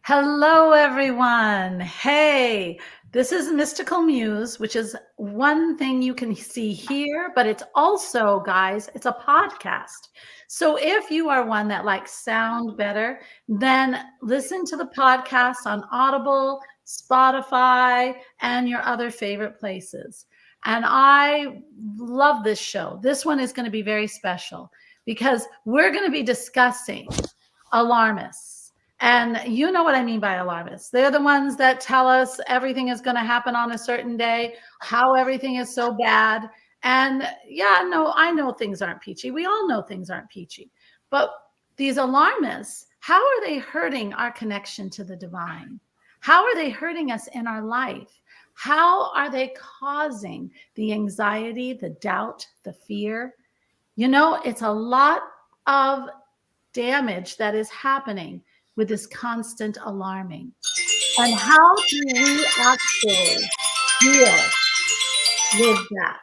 Hello, everyone. Hey, this is Mystical Muse, which is one thing you can see here, but it's also, guys, it's a podcast. So if you are one that likes sound better, then listen to the podcast on Audible, Spotify, and your other favorite places. And I love this show. This one is going to be very special because we're going to be discussing alarmists. And you know what I mean by alarmists. They're the ones that tell us everything is going to happen on a certain day, how everything is so bad. And yeah, no, I know things aren't peachy. We all know things aren't peachy. But these alarmists, how are they hurting our connection to the divine? How are they hurting us in our life? How are they causing the anxiety, the doubt, the fear? You know, it's a lot of damage that is happening with this constant alarming. And how do we actually deal with that?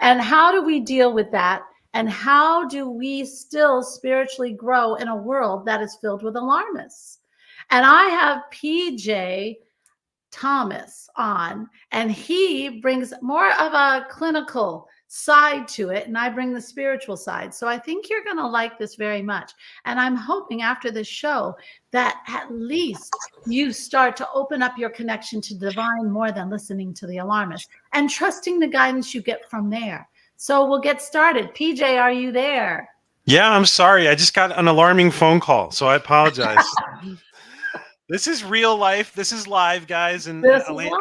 And how do we deal with that? And how do we still spiritually grow in a world that is filled with alarmists? And I have PJ Thomas on, and he brings more of a clinical side to it, and I bring the spiritual side. So I think you're going to like this very much. And I'm hoping after this show that at least you start to open up your connection to divine more than listening to the alarmist and trusting the guidance you get from there. So we'll get started. PJ, are you there? Yeah, I'm sorry. I just got an alarming phone call, so I apologize. This is real life. This is live, guys. And This is live.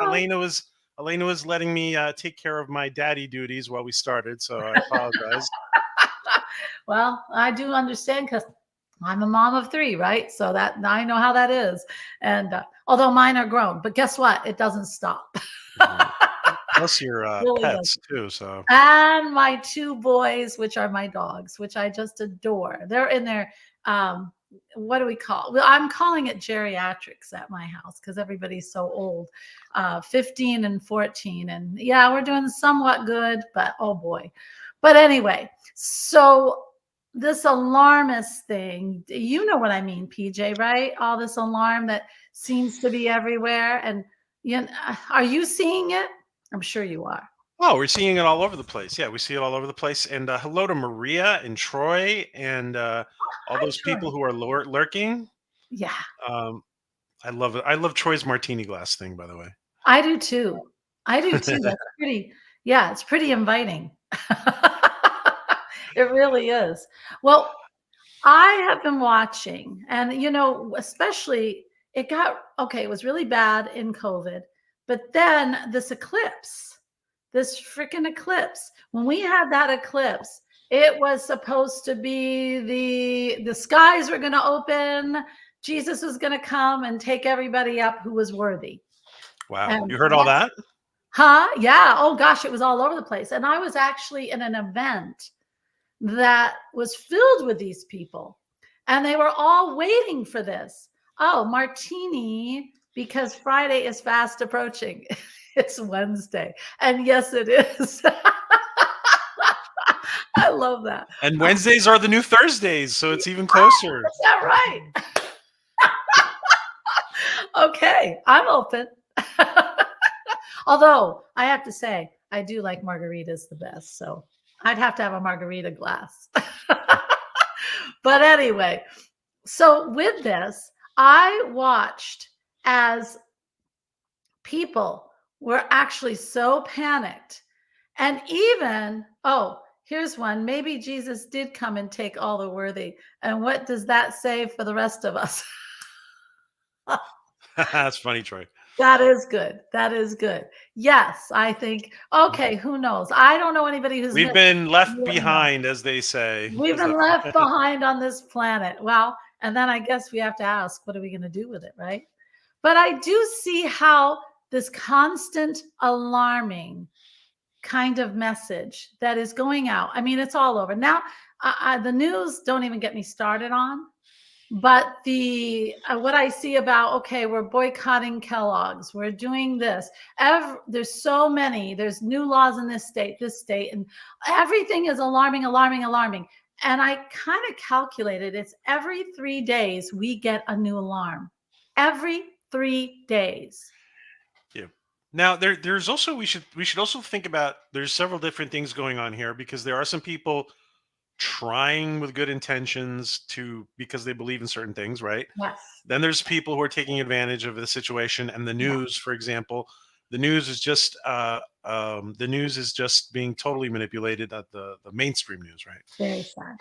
Elena was letting me take care of my daddy duties while we started, so I apologize. Well, I do understand because I'm a mom of 3, right? So that I know how that is. And although mine are grown, but guess what? It doesn't stop. Plus your Really pets doesn't. too. So And my 2 boys, which are my dogs, which I just adore. They're in their what do we call? Well, I'm calling it geriatrics at my house because everybody's so old. 15 and 14, and yeah, we're doing somewhat good, but oh boy. But anyway, so this alarmist thing, you know what I mean, PJ, right? All this alarm that seems to be everywhere, and you know, are you seeing it? I'm sure you are. oh, we're seeing it all over the place. Yeah, we see it all over the place. And hello to Maria and Troy and all Hi, those people Troy. who are lurking. Yeah, Um, I love it. I love Troy's martini glass thing, by the way. I do too. I do too. That's pretty, yeah, it's pretty inviting. It really is. Well, I have been watching, and you know, especially it got okay, it was really bad in COVID, but then this eclipse, this freaking eclipse, when we had that eclipse, it was supposed to be the skies were going to open, Jesus was going to come and take everybody up who was worthy. Wow, And you heard all that? huh? Yeah. Oh gosh, it was all over the place. And I was actually in an event that was filled with these people, and they were all waiting for this. Oh, martini, because Friday is fast approaching. It's Wednesday. And yes, it is. I love that. And Wednesdays are the new Thursdays, so it's even closer. Is that right? Okay, I'm open. Although I have to say, I do like margaritas the best. So I'd have to have a margarita glass. But anyway, so with this, I watched as people were actually so panicked. And even, oh, here's one. Maybe Jesus did come and take all the worthy. And what does that say for the rest of us? That's funny, Troy. That is good. That is good. Yes, I think, okay, who knows? I don't know anybody who's We've missed. been left behind, as they say. We've been left behind on this planet. Well, and then I guess we have to ask, what are we going to do with it, right? But I do see how this constant alarming kind of message that is going out. I mean, it's all over. Now, the news, don't even get me started on. But the what I see about, okay, we're boycotting Kellogg's, we're doing this. There's so many. There's new laws in this state, and everything is alarming, alarming, alarming. And I kind of calculated it's every 3 days we get a new alarm. Every 3 days. Yeah. Now there's also we should also think about there's several different things going on here because there are some people trying with good intentions to because they believe in certain things, right? Yes. Then there's people who are taking advantage of the situation, and the Yeah. news, for example, the news is just being totally manipulated at the mainstream news, right? It's very sad.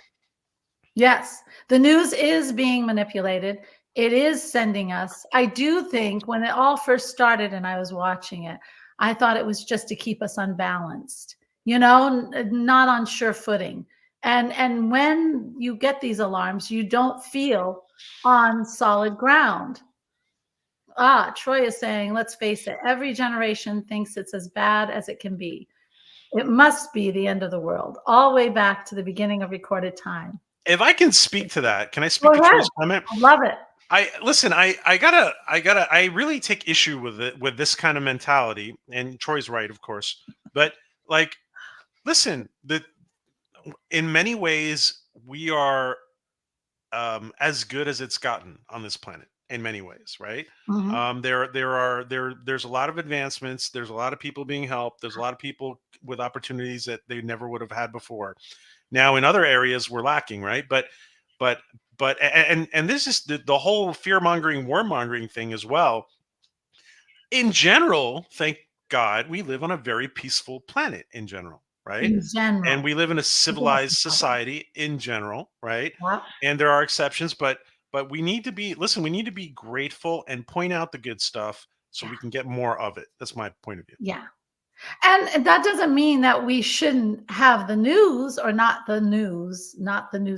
Yes, the news is being manipulated. It is sending us. I do think when it all first started and I was watching it, I thought it was just to keep us unbalanced, not on sure footing. And when you get these alarms, you don't feel on solid ground. Troy is saying, let's face it, every generation thinks it's as bad as it can be. It must be the end of the world, all the way back to the beginning of recorded time. If I can speak to that, can I Go speak to ahead. Troy's comment? I love it. I listen. I really take issue with it with this kind of mentality. And Troy's right, of course. But like, listen, the in many ways we are as good as it's gotten on this planet in many ways, right? Mhm. There's a lot of advancements. There's a lot of people being helped. There's a lot of people with opportunities that they never would have had before. Now, in other areas, we're lacking, right? But and this is the whole fear mongering, warmongering thing as well. In general, thank God, we live on a very peaceful planet in general, right? In And general. we live in a People have to civilized have it. society in general, right? Yeah. And there are exceptions, but we need to be listen, we need to be grateful and point out the good stuff so Yeah. we can get more of it. That's my point of view. Yeah. And that doesn't mean that we shouldn't have the news or not the news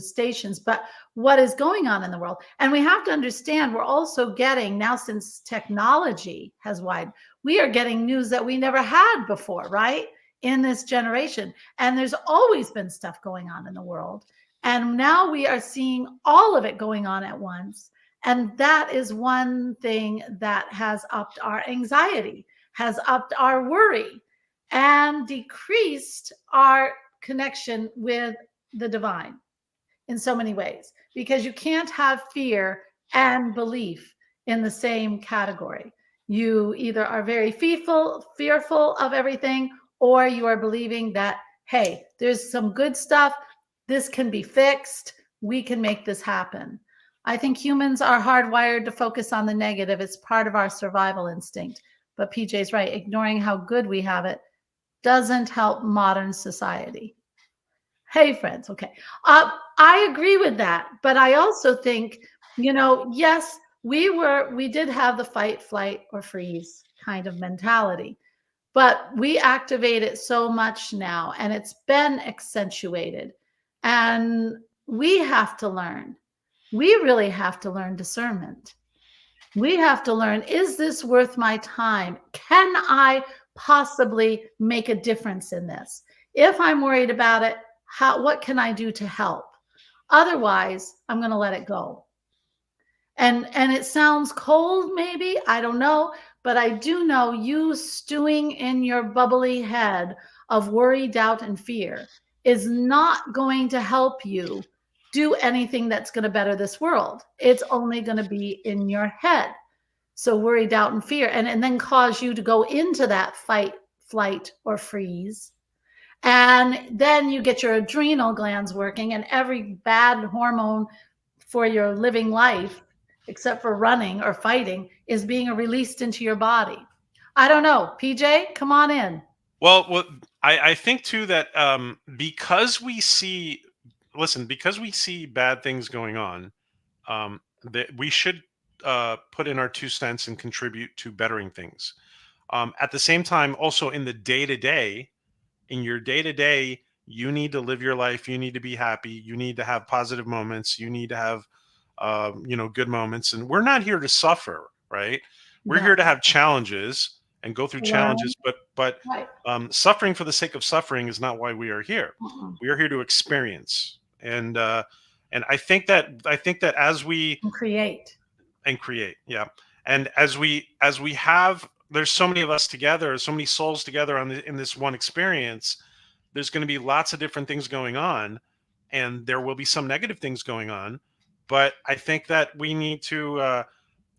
stations, but what is going on in the world. And we have to understand we're also getting now, since technology has widened, we are getting news that we never had before, right? In this generation. And there's always been stuff going on in the world. And now we are seeing all of it going on at once. And that is one thing that has upped our anxiety, has upped our worry, and decreased our connection with the divine in so many ways, because you can't have fear and belief in the same category. You either are very fearful of everything, or you are believing that, hey, there's some good stuff, this can be fixed, we can make this happen. I think humans are hardwired to focus on the negative. It's part of our survival instinct. But PJ's right, ignoring how good we have it doesn't help modern society. Hey, friends. Okay. I agree with that. But I also think, yes, we did have the fight, flight, or freeze kind of mentality, but we activate it so much now and it's been accentuated. And we have to learn. We really have to learn discernment. We have to learn, is this worth my time? Can I possibly make a difference in this? If I'm worried about it, what can I do to help? Otherwise, I'm going to let it go. And it sounds cold, maybe, I don't know, but I do know you stewing in your bubbly head of worry, doubt, and fear is not going to help you do anything that's going to better this world. It's only going to be in your head. So worry, doubt, and fear, and then cause you to go into that fight, flight, or freeze. And then you get your adrenal glands working, and every bad hormone for your living life, except for running or fighting, is being released into your body. I don't know. PJ, come on in. Well, I think too that because we see, listen, because we see bad things going on, that we should put in our 2 cents and contribute to bettering things. At the same time, also in the day to day, in your day to day, you need to live your life. You need to be happy. You need to have positive moments. You need to have, good moments. And we're not here to suffer, right? We're No. here to have challenges and go through Learn. challenges. But Right. suffering for the sake of suffering is not why we are here. Mm-mm. We are here to experience. And I think that as we And create. and create, yeah, and as we have, there's so many of us together, so many souls together in this one experience. There's going to be lots of different things going on, and there will be some negative things going on. But I think that we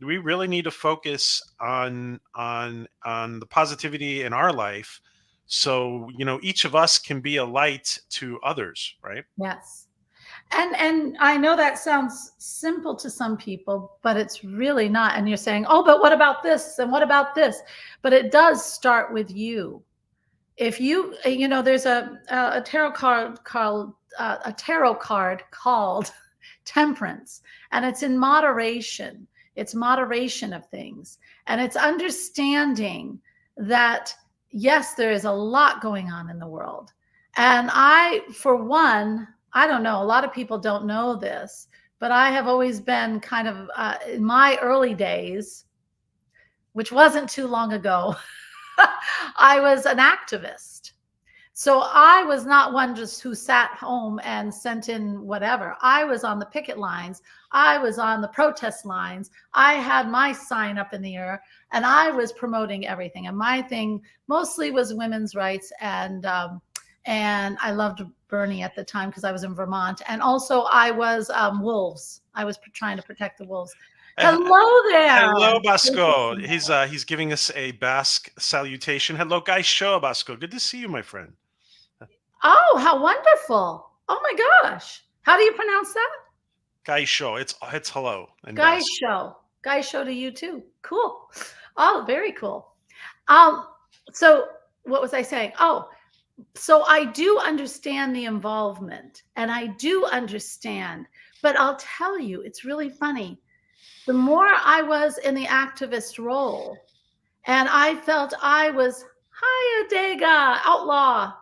really need to focus on the positivity in our life, so each of us can be a light to others, right? Yes. And I know that sounds simple to some people, but it's really not. And you're saying, "Oh, but what about this? And what about this?" But it does start with you. If you, there's a tarot card called temperance, and it's in moderation. It's moderation of things, and it's understanding that yes, there is a lot going on in the world. And I, for one, I don't know, a lot of people don't know this, but I have always been kind of, in my early days, which wasn't too long ago, I was an activist. So I was not one just who sat home and sent in whatever. I was on the picket lines. I was on the protest lines. I had my sign up in the air, and I was promoting everything. And my thing mostly was women's rights, and I loved Bernie at the time because I was in Vermont, and also I was wolves. I was trying to protect the wolves. Uh, Hello there. Hello, Good to Basco. see He's giving us a Basque salutation. Hello, Guy Show, Basco. Good to see you, my friend. Oh, how wonderful. Oh my gosh. How do you pronounce that? Guy Show. It's hello in Guy Basque. show. Guy show to you too. Cool. Oh, very cool. Um, so what was I saying? Oh, so I do understand the involvement, and I do understand, but I'll tell you, it's really funny. The more I was in the activist role, and I felt I was hi Adega, outlaw.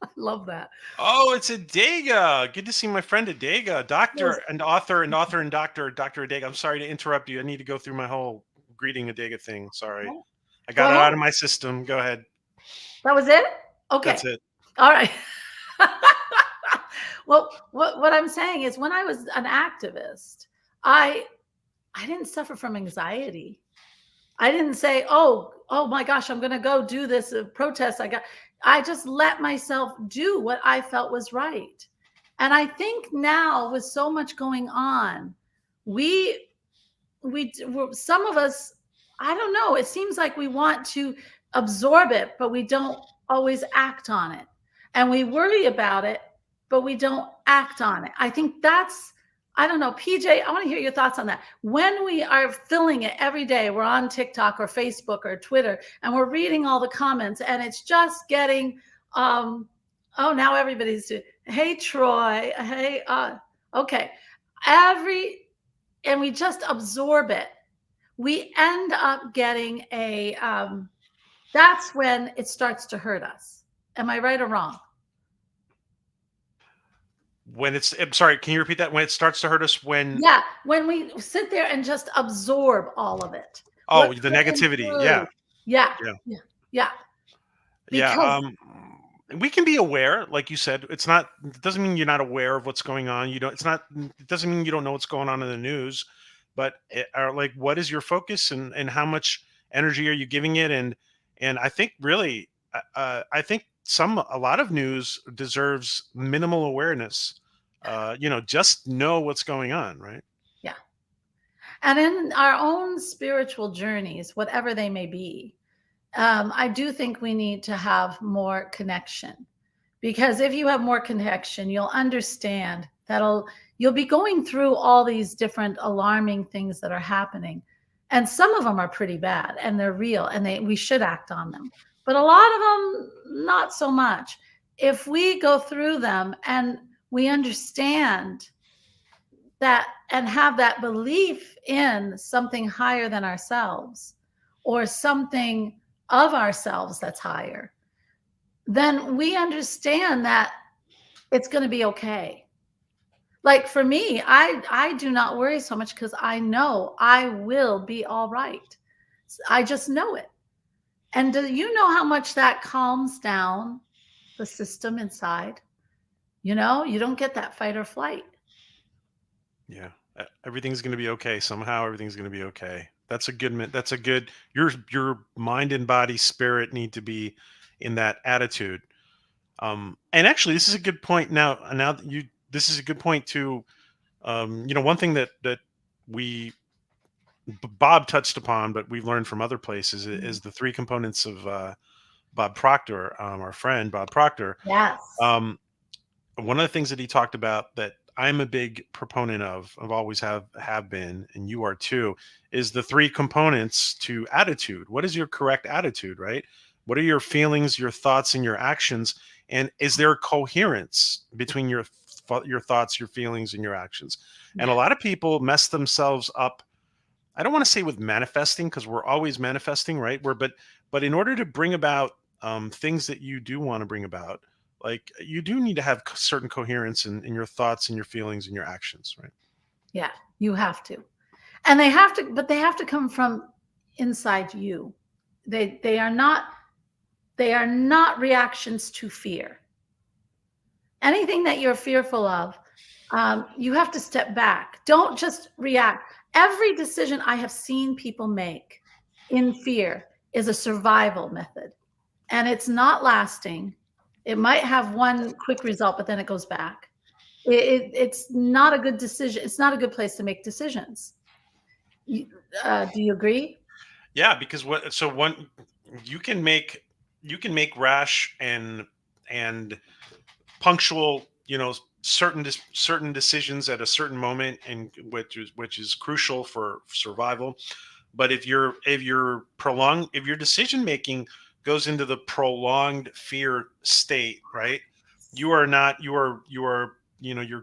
I love that. Oh, it's Adega. Good to see my friend Adega, Yes. doctor and author and author and Dr. Adega. I'm sorry to interrupt you. I need to go through my whole greeting Adega thing. Sorry. I Go got it ahead. out of my system. Go ahead. That was it? That's Okay. it. All right. Well, what I'm saying is when I was an activist, I I didn't suffer from anxiety. I didn't say, "Oh my gosh, I'm going to go do this protest." I just let myself do what I felt was right. And I think now with so much going on, we some of us, I don't know, it seems like we want to absorb it, but we don't always act on it, and we worry about it, but we don't act on it. I think that's, I don't know, PJ, I want to hear your thoughts on that. When we are filling it every day, we're on TikTok or Facebook or Twitter, and we're reading all the comments, and it's just getting oh, now everybody's doing, hey Troy, hey okay, every and we just absorb it, we end up getting a that's when it starts to hurt us. Am I right or wrong? I'm sorry, can you repeat that? When it starts to hurt us when Yeah, when we sit there and just absorb all of it, oh, what's the going negativity. Yeah. through. Yeah, Yeah. yeah, yeah, Yeah, because we can be aware, like you said. It doesn't mean you're not aware of what's going on. You don't. It doesn't mean you don't know what's going on in the news. But like, what is your focus, and how much energy are you giving it? And I think really, I think a lot of news deserves minimal awareness. Just know what's going on, right? yeah. And in our own spiritual journeys, whatever they may be, I do think we need to have more connection, because if you have more connection, you'll understand you'll be going through all these different alarming things that are happening, and some of them are pretty bad and they're real, and we should act on them, but a lot of them not so much. If we go through them and we understand that and have that belief in something higher than ourselves, or something of ourselves that's higher, then we understand that it's going to be okay. Like for me, I do not worry so much because I know I will be all right. I just know it. And do you know how much that calms down the system inside? You don't get that fight or flight. Yeah. Everything's going to be okay. Somehow everything's going to be okay. That's a good, your mind and body spirit need to be in that attitude. And actually, this is a good point. Now that this is a good point to, one thing that we Bob touched upon, but we've learned from other places is the three components of Bob Proctor, our friend Bob Proctor. Yes. Um, One of the things that he talked about that I'm a big proponent of always have been, and you are too, is the three components to attitude. What is your correct attitude, right? What are your feelings, your thoughts, and your actions? And is there coherence between your thoughts, your feelings, and your actions? And a Yeah. lot of people mess themselves up. I don't want to say with manifesting, because we're always manifesting, right? But in order to bring about things that you do want to bring about, like you do need to have certain coherence in your thoughts and your feelings and your actions, right? Yeah. You have to. And they have to, but they have to come from inside you. They are not reactions to fear. Anything that you're fearful of, you have to step back. Don't just react. Every decision I have seen people make in fear is a survival method, and it's not lasting. It might have one quick result, but then it goes back. It's not a good decision. It's not a good place to make decisions. You, do you agree? Yeah, because what so one you can make rash and punctual, certain decisions at a certain moment, and which is crucial for survival. But if your decision making goes into the prolonged fear state, right? You're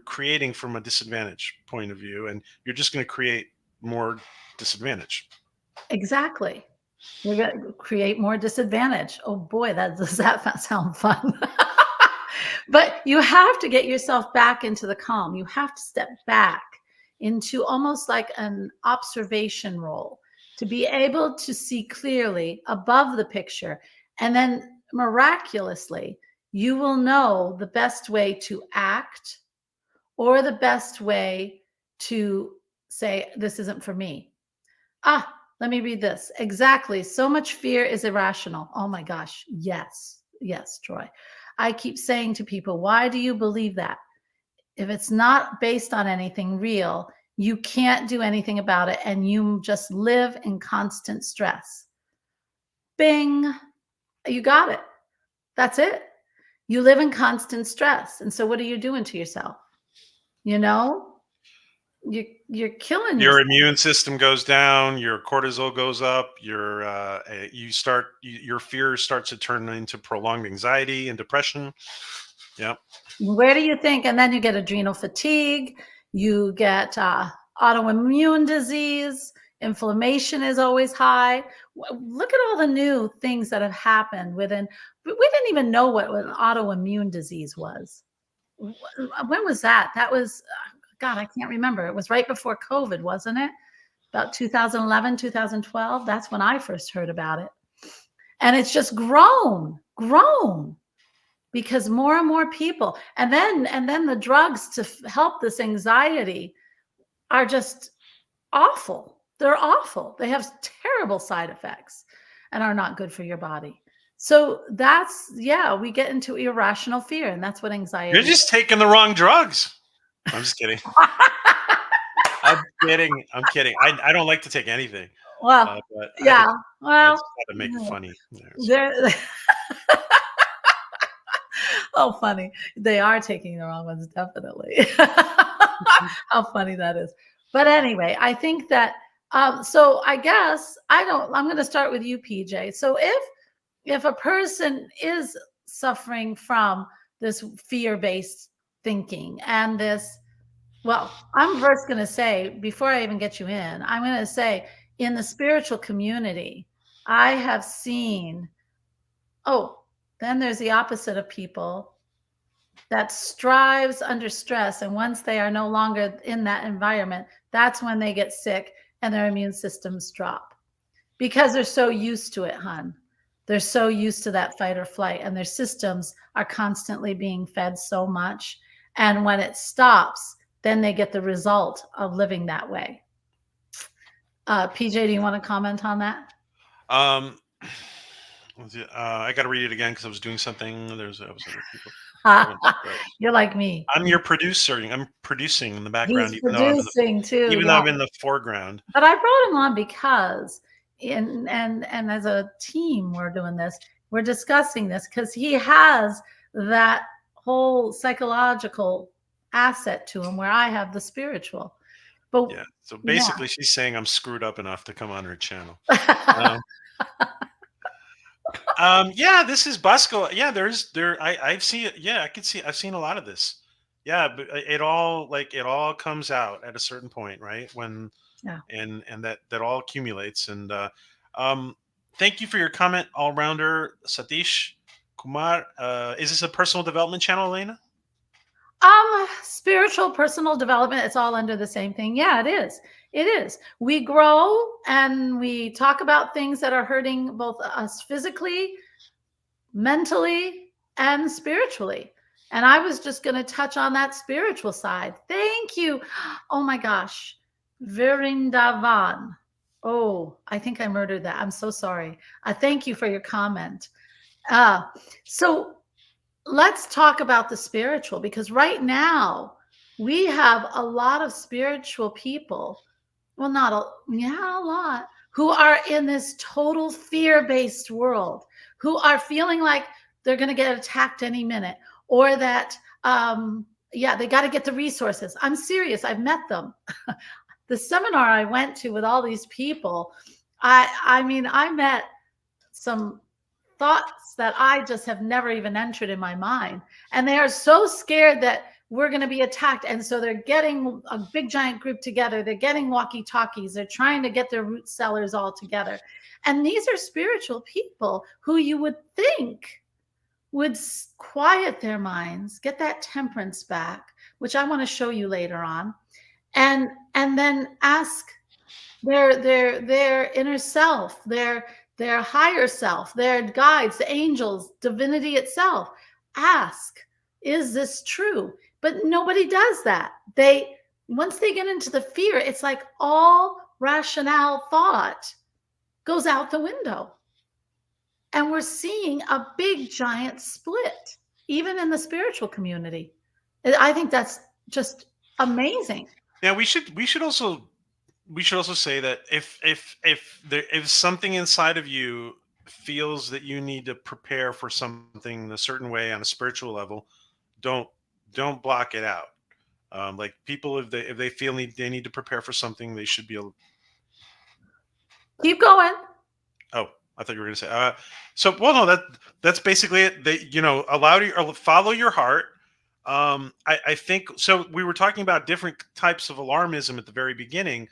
creating from a disadvantage point of view, and you're just going to create more disadvantage. Exactly. You're going to create more disadvantage. Oh boy, that does that sound fun. But you have to get yourself back into the calm. You have to step back into almost like an observation role to be able to see clearly above the picture. And then miraculously, you will know the best way to act or the best way to say, this isn't for me. Ah, let me read this. Exactly. So much fear is irrational. Oh my gosh. Yes. Yes, Troy. I keep saying to people, why do you believe that? If it's not based on anything real, you can't do anything about it and you just live in constant stress. Bing. You got it. That's it. You live in constant stress. And so what are you doing to yourself? You know, you're killing Your yourself. immune system goes down, your cortisol goes up, your fear starts to turn into prolonged anxiety and depression. Yep. Where do you think? And then you get adrenal fatigue, you get autoimmune disease, inflammation is always high. Look at all the new things that have happened within. We didn't even know what an autoimmune disease was. When was that? That was, God, I can't remember. It was right before COVID, wasn't it? About 2011, 2012. That's when I first heard about it. And it's just grown because more and more people, and then the drugs to help this anxiety are just awful. They're awful. They have terrible side effects and are not good for your body. So that's, yeah, we get into irrational fear, and that's what You're anxiety just taking the wrong drugs. I'm just kidding. I'm kidding. I'm kidding. I don't like to take anything, Well, but yeah, I well, just had to make it funny. there. Oh, funny. They are taking the wrong ones, definitely. How funny that is. But anyway, I think that so I guess I'm going to start with you, PJ. So if a person is suffering from this fear-based thinking and this, well, I'm first going to say, before I even get you in, I'm going to say in the spiritual community, I have seen, oh, then there's the opposite of people that strives under stress. And once they are no longer in that environment, that's when they get sick and their immune systems drop because they're so used to it, hun. They're so used to that fight or flight, and their systems are constantly being fed so much. And when it stops, then they get the result of living that way. PJ, do you want to comment on that? Um, I got to read it again because I was doing something. I was other people. You're like me. I'm your producer. I'm producing in the background, He's producing too. even though Yeah. I'm in the foreground. But I brought him on because and as a team we're doing this. We're discussing this because he has that whole psychological asset to him where I have the spiritual. But Yeah. So yeah. basically, she's saying I'm screwed up enough to come on her channel. Um, yeah, this is Busco. Yeah, I've seen it. Yeah, I could see. I've seen a lot of this. Yeah, but it all comes out at a certain point, right? When Yeah. and that all accumulates. And um, thank you for your comment, all rounder Satish Kumar. Is this a personal development channel, Elena? Spiritual personal development, it's all under the same thing. Yeah, it is. It is. We grow and we talk about things that are hurting both us physically, mentally, and spiritually. And I was just going to touch on that spiritual side. Thank you. Oh my gosh. Virindavan. Oh, I think I murdered that. I'm so sorry. Thank you for your comment. So let's talk about the spiritual because right now we have a lot of spiritual people. Well, not a, yeah, a lot who are in this total fear-based world, who are feeling like they're going to get attacked any minute, or that, yeah, they got to get the resources. I'm serious. I've met them. The seminar I went to with all these people, I mean, I met some thoughts that I just have never even entered in my mind. And they are so scared that we're going to be attacked. And so they're getting a big giant group together. They're getting walkie talkies. They're trying to get their root sellers all together. And these are spiritual people who you would think would quiet their minds, get that temperance back, which I want to show you later on, and then ask their inner self, their higher self, their guides, the angels, divinity itself. Ask, is this true? But nobody does that. They once they get into the fear, it's like all rationale thought goes out the window. And we're seeing a big giant split, even in the spiritual community. I think that's just amazing. Yeah, we should also say that if something inside of you feels that you need to prepare for something a certain way on a spiritual level, don't don't block it out. Like people, if they feel they need to prepare for something, they should be able. Keep going. Oh, I thought you were going to say. So well, no, that's basically it. They allow you or follow your heart. I think so. We were talking about different types of alarmism at the very beginning.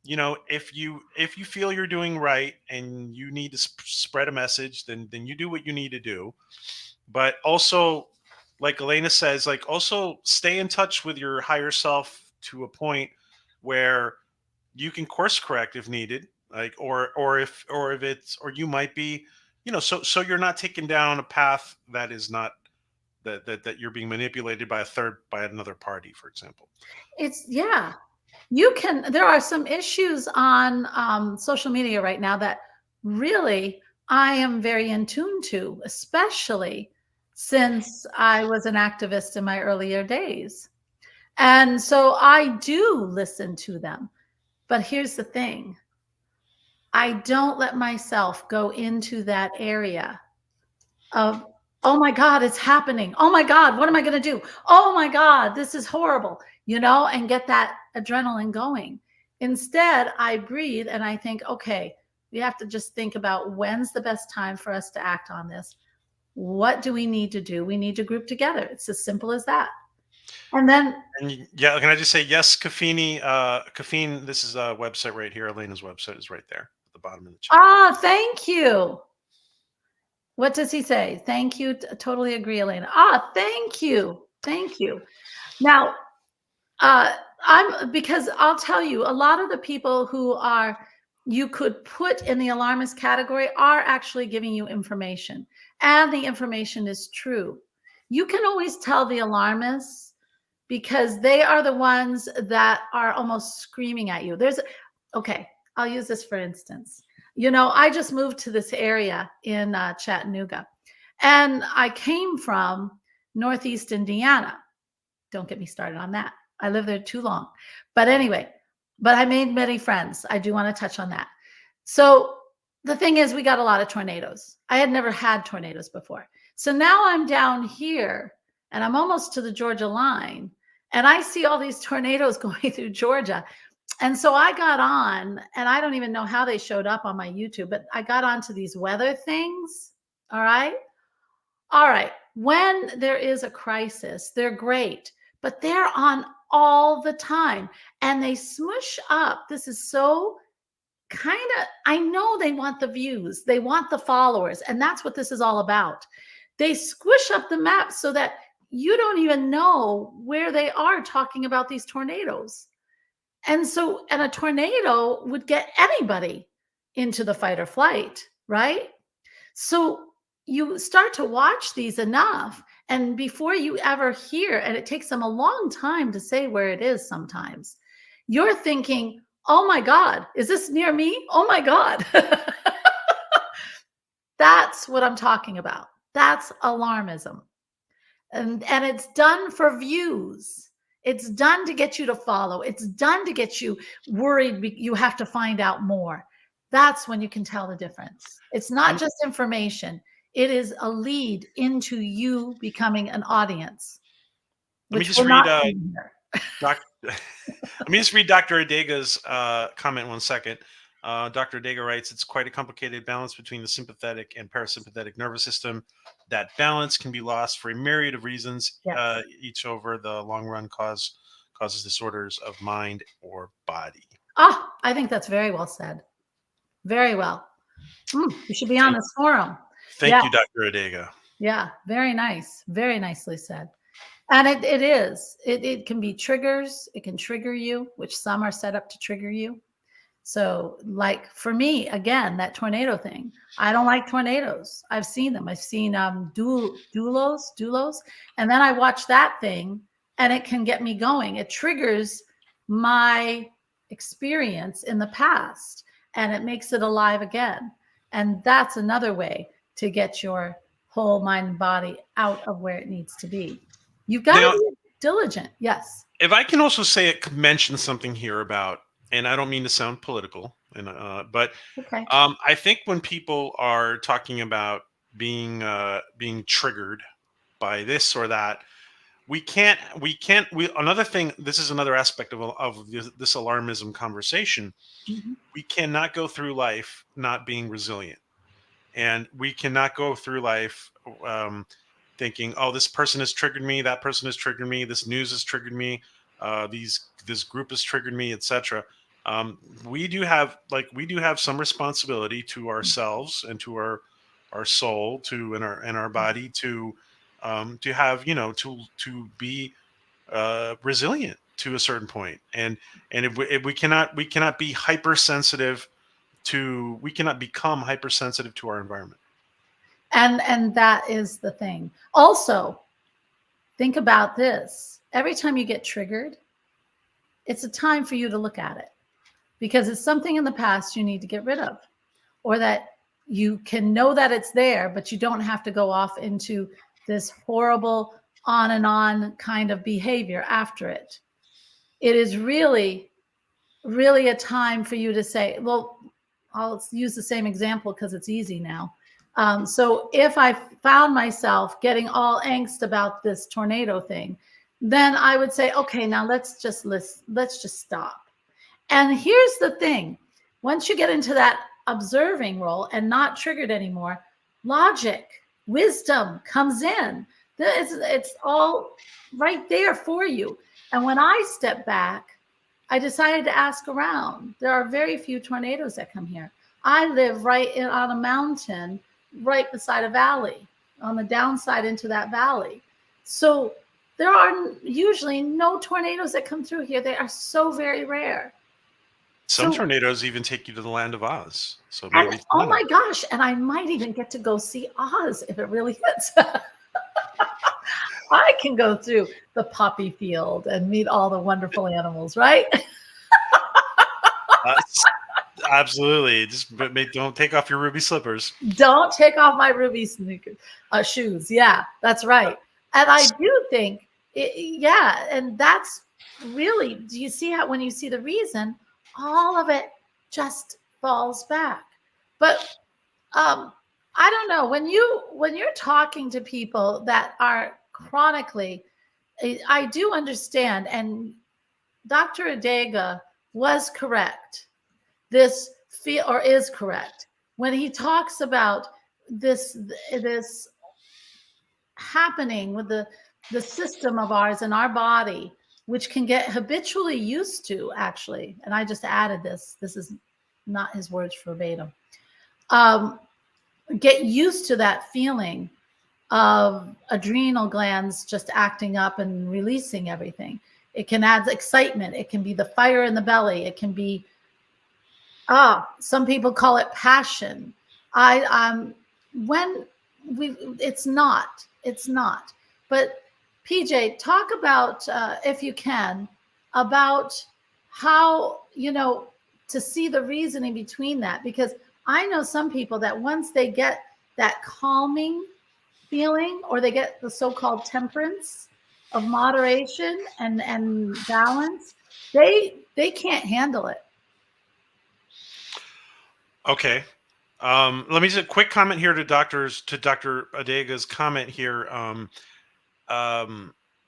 If you feel you're doing right and you need to spread a message, then you do what you need to do. But also, like Elena says, like also stay in touch with your higher self to a point where you can course correct if needed, like or if it's or you might be, so you're not taken down a path that is not that you're being manipulated by another party, for example. It's yeah. You can. There are some issues on social media right now that really I am very in tune to, especially since I was an activist in my earlier days. And so I do listen to them. But here's the thing, I don't let myself go into that area of, oh my God, it's happening. Oh my God, what am I going to do? Oh my God, this is horrible, and get that adrenaline going. Instead, I breathe and I think, okay, we have to just think about when's the best time for us to act on this. What do we need to do? We need to group together. It's as simple as that. And then, Yeah, can I just say yes, Caffeine, this is a website right here. Elena's website is right there at the bottom of the chat. thank you. What does he say? Thank you. Totally agree, Elena. Thank you. Thank you. Now, because I'll tell you, a lot of the people who are you could put in the alarmist category are actually giving you information, and the information is true. You can always tell the alarmists because they are the ones that are almost screaming at you. Okay, I'll use this for instance. I just moved to this area in Chattanooga, and I came from Northeast Indiana. Don't get me started on that. I lived there too long. But anyway, but I made many friends. I do want to touch on that. So the thing is, we got a lot of tornadoes. I had never had tornadoes before. So now I'm down here and I'm almost to the Georgia line, and I see all these tornadoes going through Georgia. And so I got on, and I don't even know how they showed up on my YouTube, but I got onto these weather things. All right. All right. When there is a crisis, they're great, but they're on all the time and they smush up. This is so kind of, I know they want the views, they want the followers, and that's what this is all about. They squish up the map so that you don't even know where they are talking about these tornadoes. And so, and a tornado would get anybody into the fight or flight, right? So you start to watch these enough, and before you ever hear, and it takes them a long time to say where it is sometimes, you're thinking, oh my God, is this near me? Oh my God. That's what I'm talking about. That's alarmism. And it's done for views. It's done to get you to follow. It's done to get you worried. You have to find out more. That's when you can tell the difference. It's not just information. It is a lead into you becoming an audience, Let me which just we're read not doing here. Let me just read Dr. Adega's comment 1 second. Dr. Adega writes, it's quite a complicated balance between the sympathetic and parasympathetic nervous system. That balance can be lost for a myriad of reasons, Yes. each over the long run causes disorders of mind or body. Ah, I think that's very well said. Very well. You should be on Thank, this forum. Yeah, thank you, Dr. Adega. yeah. Very nice. Very nicely said. And it is. It can be triggers. It can trigger you, which some are set up to trigger you. So, like for me, again, that tornado thing. I don't like tornadoes. I've seen them. I've seen dulos, and then I watch that thing, and it can get me going. It triggers my experience in the past, and it makes it alive again. And that's another way to get your whole mind and body out of where it needs to be. You've got to Now, be diligent. Yes. if I can also mention something here about, and I don't mean to sound political, but Okay. I think when people are talking about being triggered by this or that, we another thing. This is another aspect of this alarmism conversation. Mhm. We cannot go through life not being resilient, and we cannot go through life thinking, "Oh, this person has triggered me. That person has triggered me. This news has triggered me. This group has triggered me, etc." We do have some responsibility to ourselves and to our soul, and our body to have to be resilient to a certain point, and if we cannot be hypersensitive we cannot become hypersensitive to our environment. And that is the thing. Also, think about this. Every time you get triggered, it's a time for you to look at it because it's something in the past you need to get rid of, or that you can know that it's there, but you don't have to go off into this horrible on and on kind of behavior after it. It is really, really a time for you to say, well, I'll use the same example because it's easy now. So if I found myself getting all angst about this tornado thing, then I would say, okay, now let's just stop. And here's the thing. Once you get into that observing role and not triggered anymore, logic, wisdom comes in. It's all right there for you. And when I step back, I decided to ask around. There are very few tornadoes that come here. I live on a mountain, right beside a valley, on the downside into that valley. So there are usually no tornadoes that come through here. They are so very rare. Some So, tornadoes even take you to the land of Oz, so and maybe it's oh one of my them. gosh, and I might even get to go see Oz if it really hits. I can go through the poppy field and meet all the wonderful animals, right? Uh, Absolutely. Just don't take off your ruby slippers. Don't take off my ruby sneakers, shoes. Yeah, that's right. And I do think, yeah, and that's really, do you see how when you see the reason, all of it just falls back. But I don't know when you're talking to people that are chronically, I do understand, and Dr. Adega was correct. This feel or is correct when he talks about this happening with the system of ours in our body, which can get habitually used to, actually. And I just added this. This is not his words verbatim. Um, get used to that feeling of adrenal glands just acting up and releasing everything. It can add excitement. It can be the fire in the belly. It can be, some people call it passion. I when we it's not. But PJ, talk about, if you can, about how, to see the reasoning between that, because I know some people that once they get that calming feeling, or they get the so-called temperance of moderation and balance, they can't handle it. Okay. Let me just a quick comment here to Dr. Adega's comment here. Um,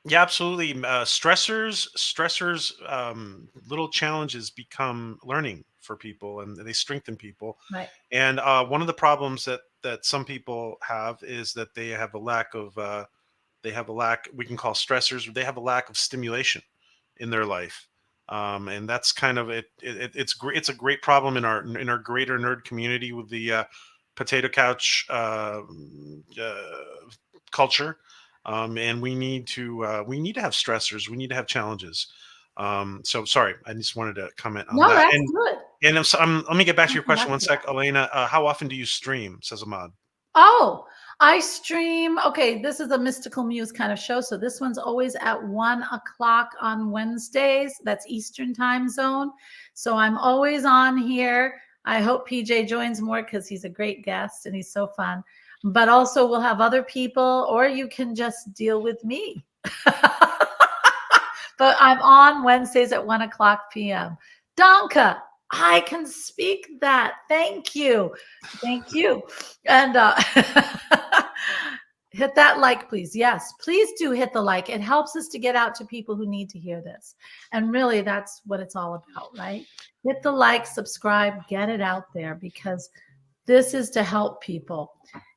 yeah, absolutely. Stressors, little challenges become learning for people, and they strengthen people. Right. And one of the problems that some people have is that they have a lack of we can call stressors, or they have a lack of stimulation in their life. And that's kind of it's great. It's a great problem in our greater nerd community with the potato couch culture. And we need to have stressors. We need to have challenges. So sorry, I just wanted to comment on No, that. that's good. And let me get back to your Something question like one that. sec, Elena. How often do you stream? Says Ahmad. Oh, I stream. Okay, this is a Mystical Muse kind of show. So this one's always at 1 o'clock on Wednesdays. That's Eastern time zone. So I'm always on here. I hope PJ joins more because he's a great guest and he's so fun. But also, we'll have other people, or you can just deal with me. But I'm on Wednesdays at 1 o'clock p.m. Donka, I can speak that. Thank you. Thank you. And hit that like, please. Yes, please do hit the like. It helps us to get out to people who need to hear this. And really, that's what it's all about, right? Hit the like, subscribe, get it out there, because this is to help people.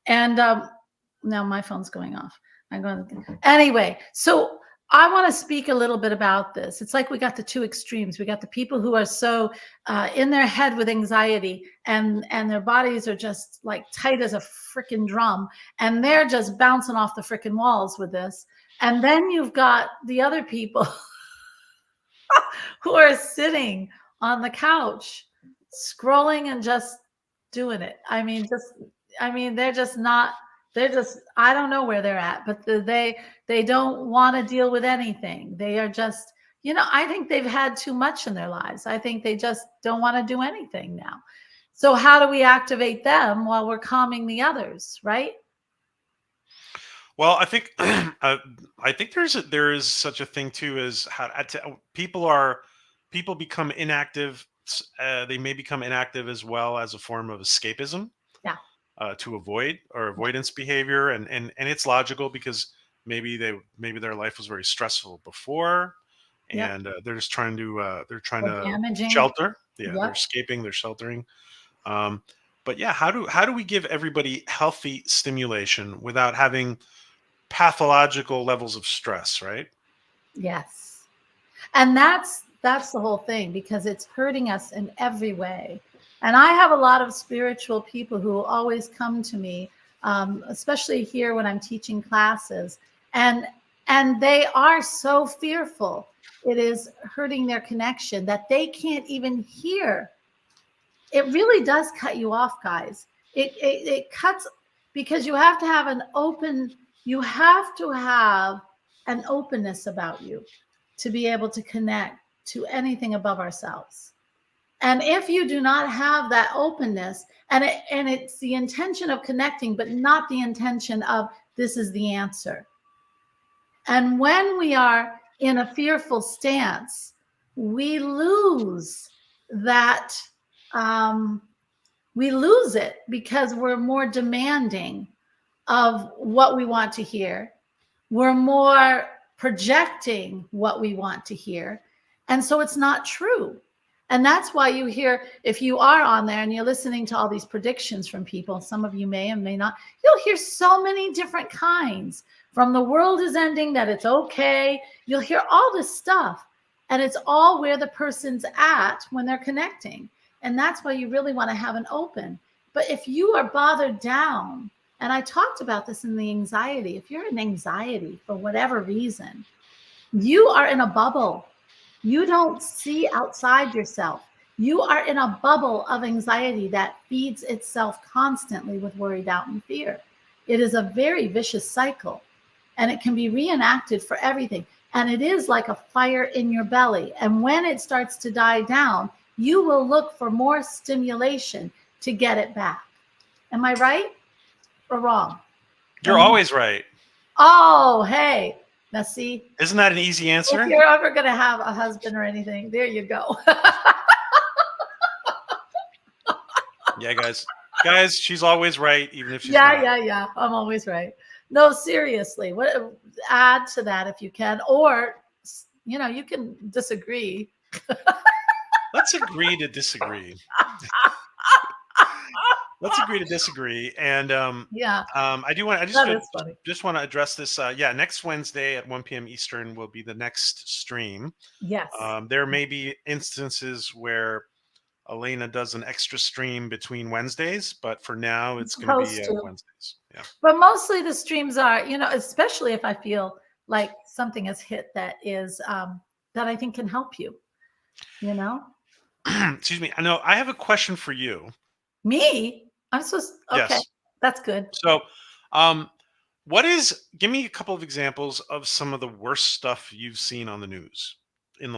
And now my phone's going off. I'm going anyway. So I want to speak a little bit about this. It's like we got the two extremes. We got the people who are so in their head with anxiety, and their bodies are just like tight as a freaking drum, and they're just bouncing off the freaking walls with this. And then you've got the other people who are sitting on the couch, scrolling and just doing it. They're just not, they're just, I don't know where they're at, but they don't want to deal with anything. They are just, I think they've had too much in their lives. I think they just don't want to do anything now. So how do we activate them while we're calming the others, right? Well, I think I think there is such a thing too as people become inactive. They may become inactive as well as a form of escapism, Yeah. to avoid or avoidance behavior, and it's logical because maybe their life was very stressful before, Yep. and they're trying Or to damaging. shelter. Yeah, they're Yep. escaping, they're sheltering. Um, but yeah, how do we give everybody healthy stimulation without having pathological levels of stress, right? Yes. And that's the whole thing, because it's hurting us in every way. And I have a lot of spiritual people who always come to me, especially here when I'm teaching classes, and they are so fearful it is hurting their connection that they can't even hear. It really does cut you off, guys. It cuts, because you have to have an openness about you to be able to connect to anything above ourselves. And if you do not have that openness, and it's the intention of connecting, but not the intention of this is the answer. And when we are in a fearful stance, we lose that, um, we lose it because we're more demanding of what we want to hear. We're more projecting what we want to hear. And so it's not true. And that's why you hear, if you are on there and you're listening to all these predictions from people, some of you may and may not, you'll hear so many different kinds. From the world is ending, that it's okay. You'll hear all this stuff. And it's all where the person's at when they're connecting. And that's why you really want to have an open. But if you are bothered down, and I talked about this in the anxiety, if you're in anxiety for whatever reason, you are in a bubble. You don't see outside yourself. You are in a bubble of anxiety that feeds itself constantly with worry, doubt, and fear. It is a very vicious cycle, and it can be reenacted for everything. And it is like a fire in your belly. And when it starts to die down, you will look for more stimulation to get it back. Am I right or wrong? You're always right. Oh, hey. Now, see, Isn't that an easy if answer? you're ever going to have a husband or anything, there you go. Yeah, guys, she's always right, even if she's Yeah, not. yeah. I'm always right. No, seriously. What add to that if you can, or you can disagree. Let's agree to disagree. Let's agree to disagree. And Yeah, I do want. I that is funny. just want to address this. Yeah, next Wednesday at 1 p.m. Eastern will be the next stream. Yes. There may be instances where Elena does an extra stream between Wednesdays, but for now, I'm it's going to be supposed to. Wednesdays. Yeah. But mostly the streams are, especially if I feel like something has hit that is that I think can help you, you know? Excuse me. I know. I have a question for you. Me? I'm supposed okay. Yes. That's good. So, give me a couple of examples of some of the worst stuff you've seen on the news in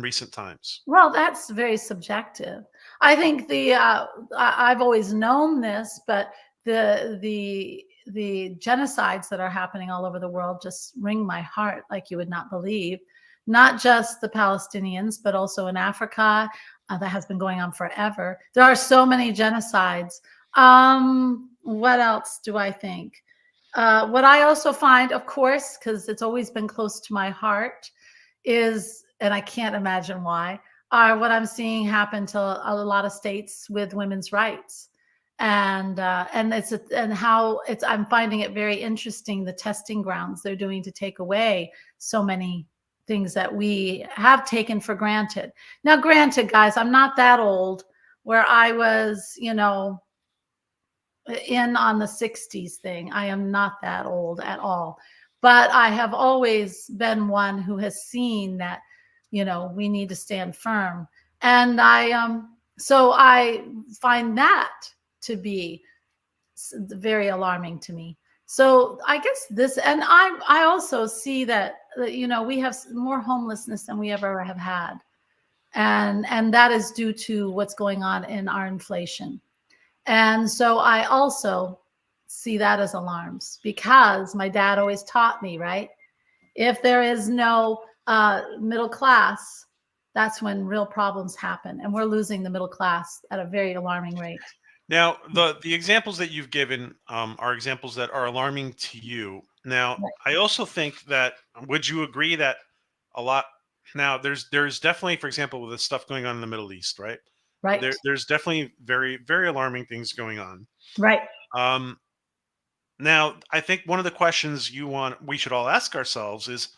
recent times. Well, that's very subjective. I think I've always known this, but the genocides that are happening all over the world just wring my heart like you would not believe. Not just the Palestinians, but also in Africa, that has been going on forever. There are so many genocides. What else do I think? What I also find, of course, because it's always been close to my heart, is, and I can't imagine why, are what I'm seeing happen to a lot of states with women's rights. And how it's, I'm finding it very interesting, the testing grounds they're doing to take away so many things that we have taken for granted. Now, granted, guys, I'm not that old where I was, in on the 60s thing. I am not that old at all. But I have always been one who has seen that, we need to stand firm. And so I find that to be very alarming to me. So I guess this, and I also see that, we have more homelessness than we ever have had. And that is due to what's going on in our inflation. And so I also see that as alarms, because my dad always taught me, right? If there is no middle class, that's when real problems happen. And we're losing the middle class at a very alarming rate. Now, the examples that you've given are examples that are alarming to you. Now, Right. I also think that, would you agree that a lot now there's definitely, for example, with the stuff going on in the Middle East, right? Right. There's definitely very, very alarming things going on. Right. Um, Now, I think one of the questions we should all ask ourselves is,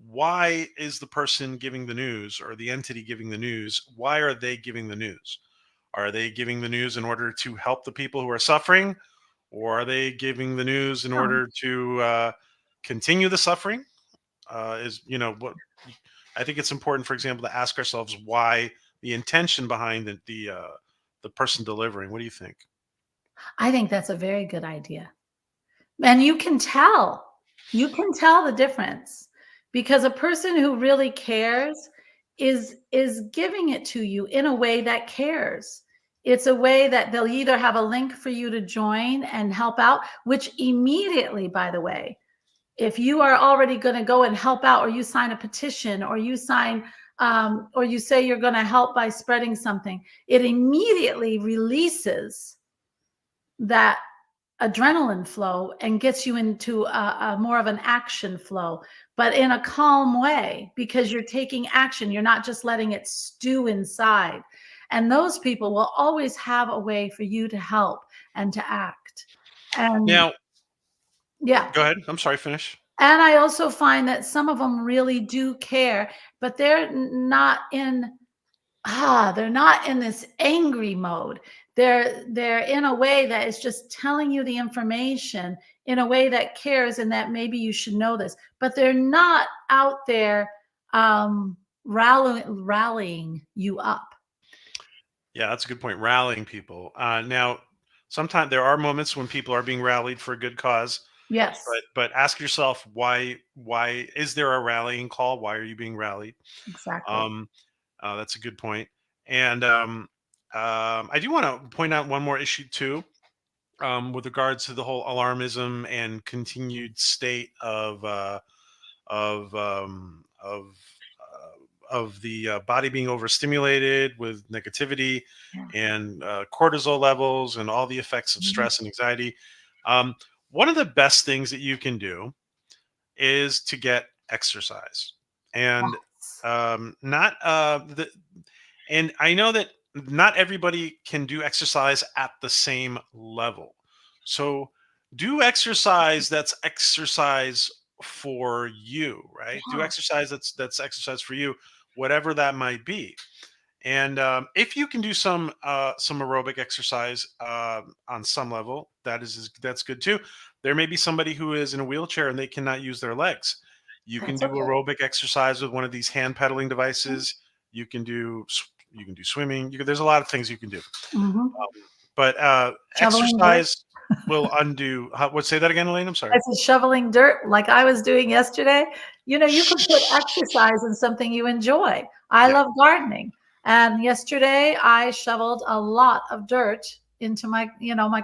why is the person giving the news, or the entity giving the news, why are they giving the news? Are they giving the news in order to help the people who are suffering, or are they giving the news in Um, order to continue the suffering? Is what I think it's important, for example, to ask ourselves why, the intention behind the person delivering. What do you think? I think that's a very good idea. And you can tell the difference, because a person who really cares is giving it to you in a way that cares. It's a way that they'll either have a link for you to join and help out, which immediately, by the way, if you are already going to go and help out, or you sign a petition, or you sign, or you say you're going to help by spreading something, it immediately releases that adrenaline flow and gets you into a more of an action flow, but in a calm way, because you're taking action. You're not just letting it stew inside. And those people will always have a way for you to help and to act. And Now, yeah. go ahead. I'm sorry. Finish. And I also find that some of them really do care, but they're not in this angry mode. They're in a way that is just telling you the information in a way that cares, and that maybe you should know this, but they're not out there rallying you up. Yeah, that's a good point. Rallying people. Now, sometimes there are moments when people are being rallied for a good cause, Yes, but ask yourself, why is there a rallying call? Why are you being rallied? exactly. Um, that's a good point. And I do want to point out one more issue too, with regards to the whole alarmism and continued state of of the body being overstimulated with negativity Yeah. and cortisol levels and all the effects of Mhm. stress and anxiety. Um, One of the best things that you can do is to get exercise, and Yes. not and I know that not everybody can do exercise at the same level. So do exercise that's exercise for you, right? Do Yeah, exercise that's exercise for you, whatever that might be. And if you can do some aerobic exercise on some level, that's good too. There may be somebody who is in a wheelchair and they cannot use their legs. You can that's do okay. aerobic exercise with one of these hand pedaling devices. You can do swimming. There's a lot of things you can do. Mhm. But Shoveling dirt. exercise will undo. What? Say that again, Elaine. I'm I sorry. said shoveling dirt like I was doing yesterday. You can put exercise in something you enjoy. I Yeah. love gardening. And yesterday I shoveled a lot of dirt into my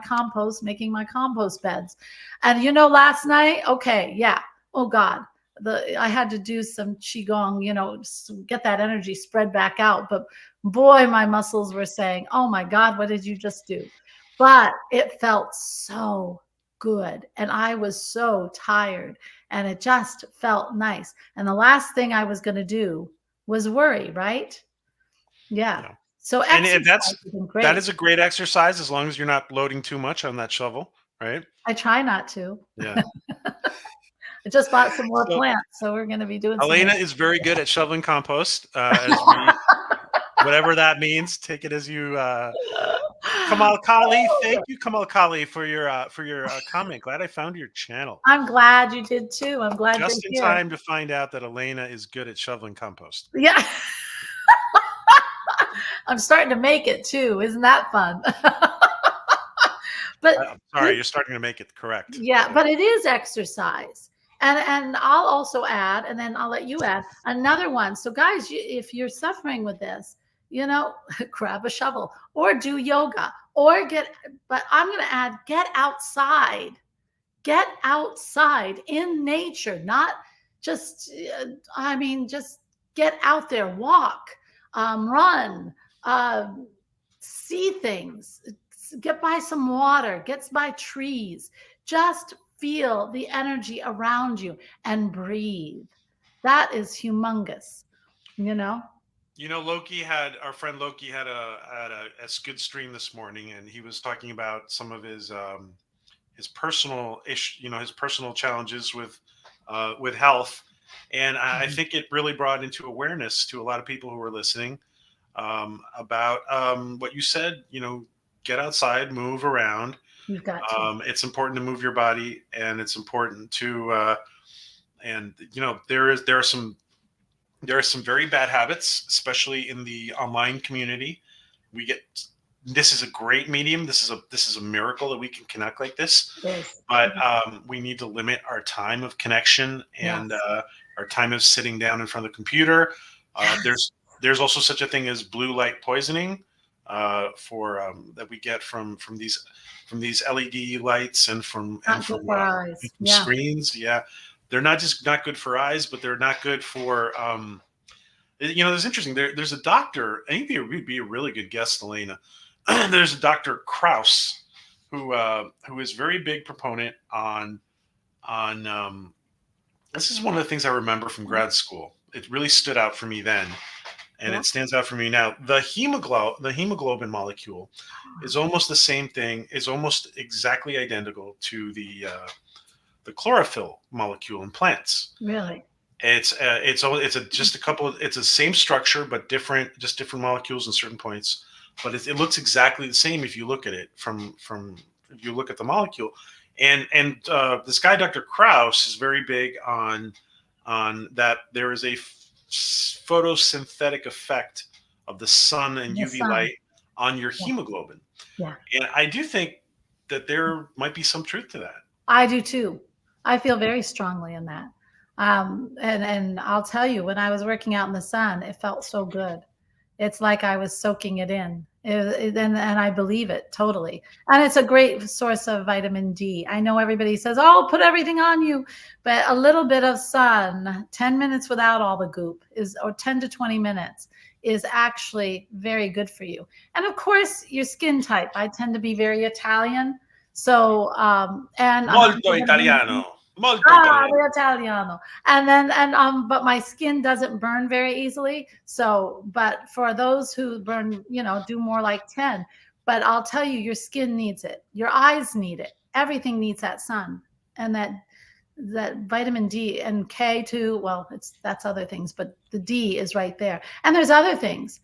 compost, making my compost beds. And last night, okay, yeah. Oh God. I had to do some qigong, get that energy spread back out. But boy, my muscles were saying, "Oh my God, what did you just do?" But it felt so good, and I was so tired, and it just felt nice. And the last thing I was going to do was worry, right? Yeah. Yeah. So And if exercise has been that great. is a great exercise as long as you're not loading too much on that shovel, right? I try not to. Yeah. I just bought some more So plants, so we're going to be doing some Elena more. is very good at shoveling compost. As we, whatever that means, take it as you. Kamal Kali, thank you, Kamal Kali, for your comment. Glad I found your channel I'm glad you did too. I'm glad you're just in here. time to find out that Elena is good at shoveling compost. Yeah. I'm starting to make it too. Isn't that fun? But I'm sorry, you're starting to make it correct. yeah, Yeah. but it is exercise. And I'll also add, and then I'll let you add another one. So guys, if you're suffering with this, grab a shovel or do yoga or but I'm going to add, get outside in nature, not just, just get out there, walk, run, uh, see things, get by some water, get by trees, just feel the energy around you and breathe. That is humongous, you know? Loki had our friend Loki had a good stream this morning, and he was talking about some of his personal issue, his personal challenges with health, and I Mhm. think it really brought into awareness to a lot of people who were listening about what you said. Get outside, move around. You've got to. It's important to move your body, and it's important to and there are some very bad habits, especially in the online community. We get This is a great medium. This is a miracle that we can connect like this, It is. but we need to limit our time of connection and Yes. our time of sitting down in front of the computer. Yes. There's also such a thing as blue light poisoning, for that we get from these LED lights Not good for our and eyes. from Yeah. screens. Yeah, they're not just not good for eyes, but they're not good for there's interesting. There's a doctor. I think he'd be a really good guest, Elena. There's a Dr. Kraus who is very big proponent on this is one of the things I remember from grad school. It really stood out for me then, and Yeah. it stands out for me now. The hemoglobin molecule is almost the same thing. Is almost exactly identical to the chlorophyll molecule in plants. Really. Just a couple of, it's the same structure but different molecules in certain points, but it looks exactly the same if you look at it from if you look at the molecule. And this guy Dr. Kraus is very big on that there is a photosynthetic effect of the sun and The UV sun. light on your Yeah. hemoglobin, Yeah. and I do think that there might be some truth to that. I do too. I feel very strongly in that. And I'll tell you, when I was working out in the sun, it felt so good. It's like I was soaking it in. And I believe it totally. And it's a great source of vitamin D. I know everybody says, oh, put everything on you. But a little bit of sun, 10 minutes without all the goop is, or 10 to 20 minutes is actually very good for you. And of course, your skin type. I tend to be very Italian. So, and I'm Molto italiano, molto ah, italiano. the Italiano. And but my skin doesn't burn very easily. So, but for those who burn, do more like 10. But I'll tell you, your skin needs it. Your eyes need it. Everything needs that sun and that vitamin D and K too. Well, that's other things, but the D is right there. And there's other things.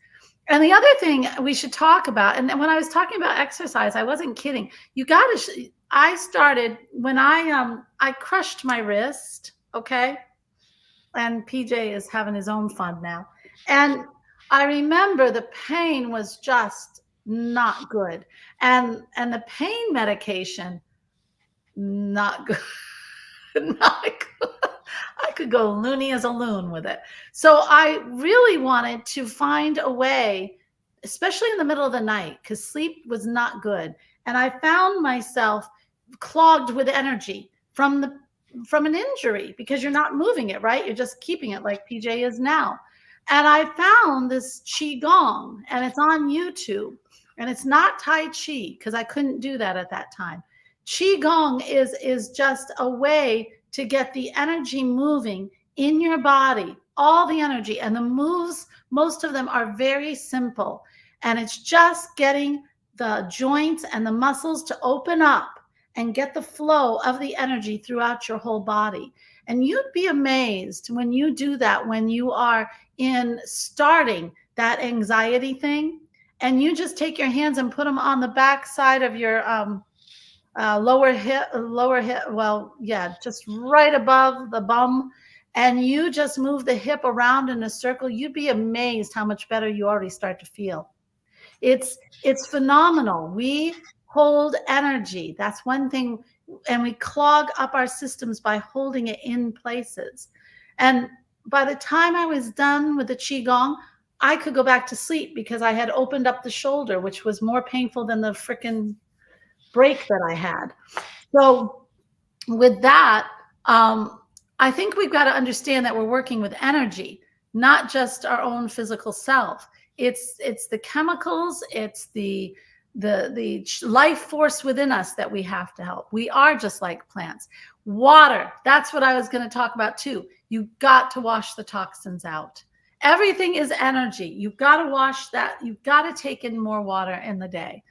And the other thing we should talk about, and when I was talking about exercise, I wasn't kidding. You got to. I started when I crushed my wrist. Okay, and PJ is having his own fun now. And I remember the pain was just not good, and the pain medication not good. Not good. I could go loony as a loon with it. So I really wanted to find a way, especially in the middle of the night, because sleep was not good. And I found myself clogged with energy from an injury because you're not moving it, right? You're just keeping it like PJ is now. And I found this qigong, and it's on YouTube, and it's not Tai Chi because I couldn't do that at that time. Qigong is just a way to get the energy moving in your body, all the energy, and the moves, most of them are very simple. And it's just getting the joints and the muscles to open up and get the flow of the energy throughout your whole body. And you'd be amazed when you do that, when you are in starting that anxiety thing, and you just take your hands and put them on the back side of your lower hip. Well, yeah, just right above the bum. And you just move the hip around in a circle. You'd be amazed how much better you already start to feel. It's phenomenal. We hold energy. That's one thing. And we clog up our systems by holding it in places. And by the time I was done with the Qigong, I could go back to sleep because I had opened up the shoulder, which was more painful than the freaking break that I had. So with that, I think we've got to understand that we're working with energy, not just our own physical self. It's the chemicals, it's the life force within us that we have to help. We are just like plants. Water, that's what I was going to talk about too. You've got to wash the toxins out. Everything is energy. You've got to wash that. You've got to take in more water in the day.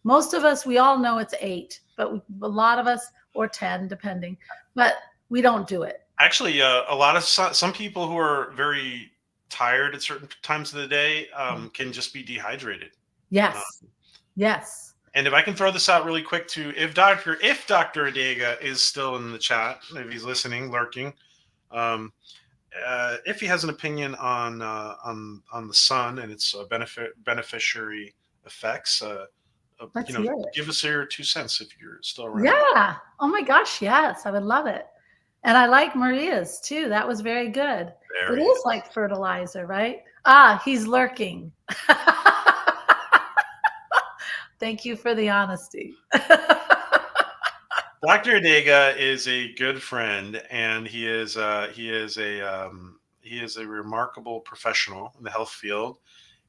Most of us, we all know it's 8, but a lot of us, or 10, depending, but we don't do it. Actually, a lot of some people who are very tired at certain times of the day can just be dehydrated. Yes. Yes. And if I can throw this out really quick too, if Dr. Adega is still in the chat, if he's listening, lurking, if he has an opinion on the sun and its beneficiary effects, Let's hear it. give us your 2 cents if you're still around. Yeah. Oh my gosh. Yes. I would love it. And I like Maria's too. That was very good. It There he is is. like fertilizer, right? Ah, he's lurking. Thank you for the honesty. Dr. Adega is a good friend, and he is a remarkable professional in the health field,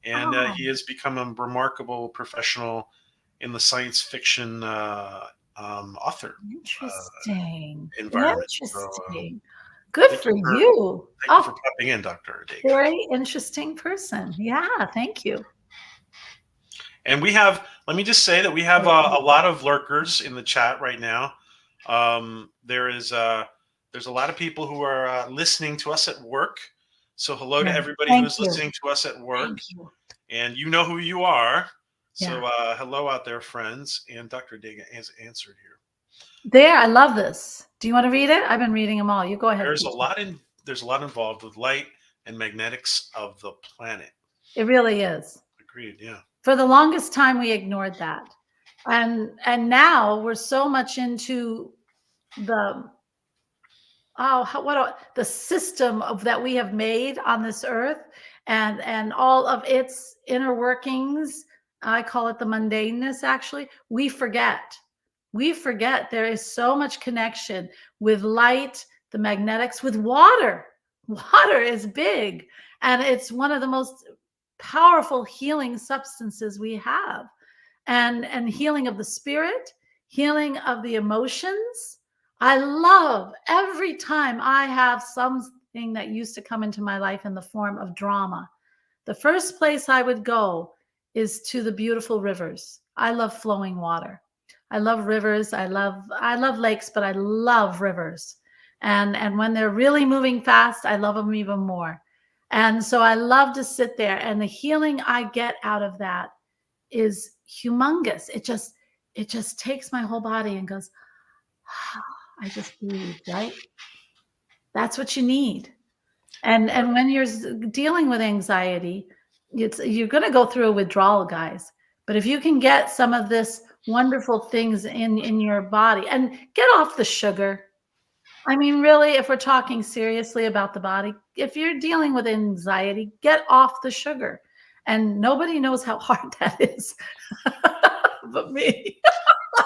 and Oh, he has become a remarkable professional in the science fiction author interesting. environment. So Interesting. Good for you. thank you Oh, for popping in, Dr. Adega. very interesting person. Yeah, thank you. And we have, let me just say that we have a lot of lurkers in the chat right now. There's a lot of people who are listening to us at work. So hello to Yeah. everybody who Thank is you. listening to us at work, Thank you. and you know who you are. Yeah. So hello out there, friends. And Dr. Dega has answered here. There, I love this. Do you want to read it? I've been reading them all. You go ahead, There's a teacher. lot in there's a lot involved with light and magnetics of the planet. It really is. Agreed. Yeah. For the longest time, we ignored that. And now we're so much into the the system of that we have made on this earth, and all of its inner workings. I call it the mundaneness. Actually, we forget there is so much connection with light, the magnetics, with water. Water is big, and it's one of the most powerful healing substances we have, and healing of the spirit, healing of the emotions. I love every time I have something that used to come into my life in the form of drama. The first place I would go is to the beautiful rivers. I love flowing water. I love rivers. I love lakes, but I love rivers. And when they're really moving fast, I love them even more. And so I love to sit there, and the healing I get out of that is humongous. It just takes my whole body and goes, I just breathe, right? That's what you need. And when you're dealing with anxiety, you're going to go through a withdrawal, guys. But if you can get some of this wonderful things in your body, and get off the sugar. I mean, really, if we're talking seriously about the body, if you're dealing with anxiety, get off the sugar. And nobody knows how hard that is but me.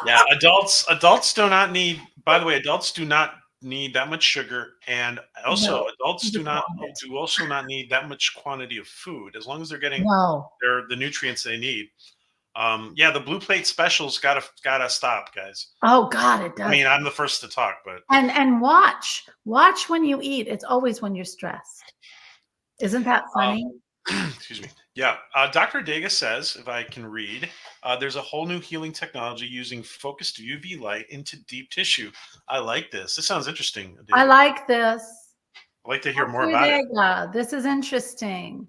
Yeah, adults do not need, by the way, adults do not need that much sugar, and also No, adults you just want it. do also not need that much quantity of food, as long as they're getting No. the nutrients they need. Yeah, the blue plate specials gotta stop, guys. Oh God, it I does. mean, I'm the first to talk, but And watch when you eat. It's always when you're stressed. Isn't that um, funny? excuse me. Yeah, Dr. Dega says, if I can read, there's a whole new healing technology using focused UV light into deep tissue. I like this. This sounds interesting, I Dega. like this. I'd like to hear more Dr. about it. Vega, this is interesting.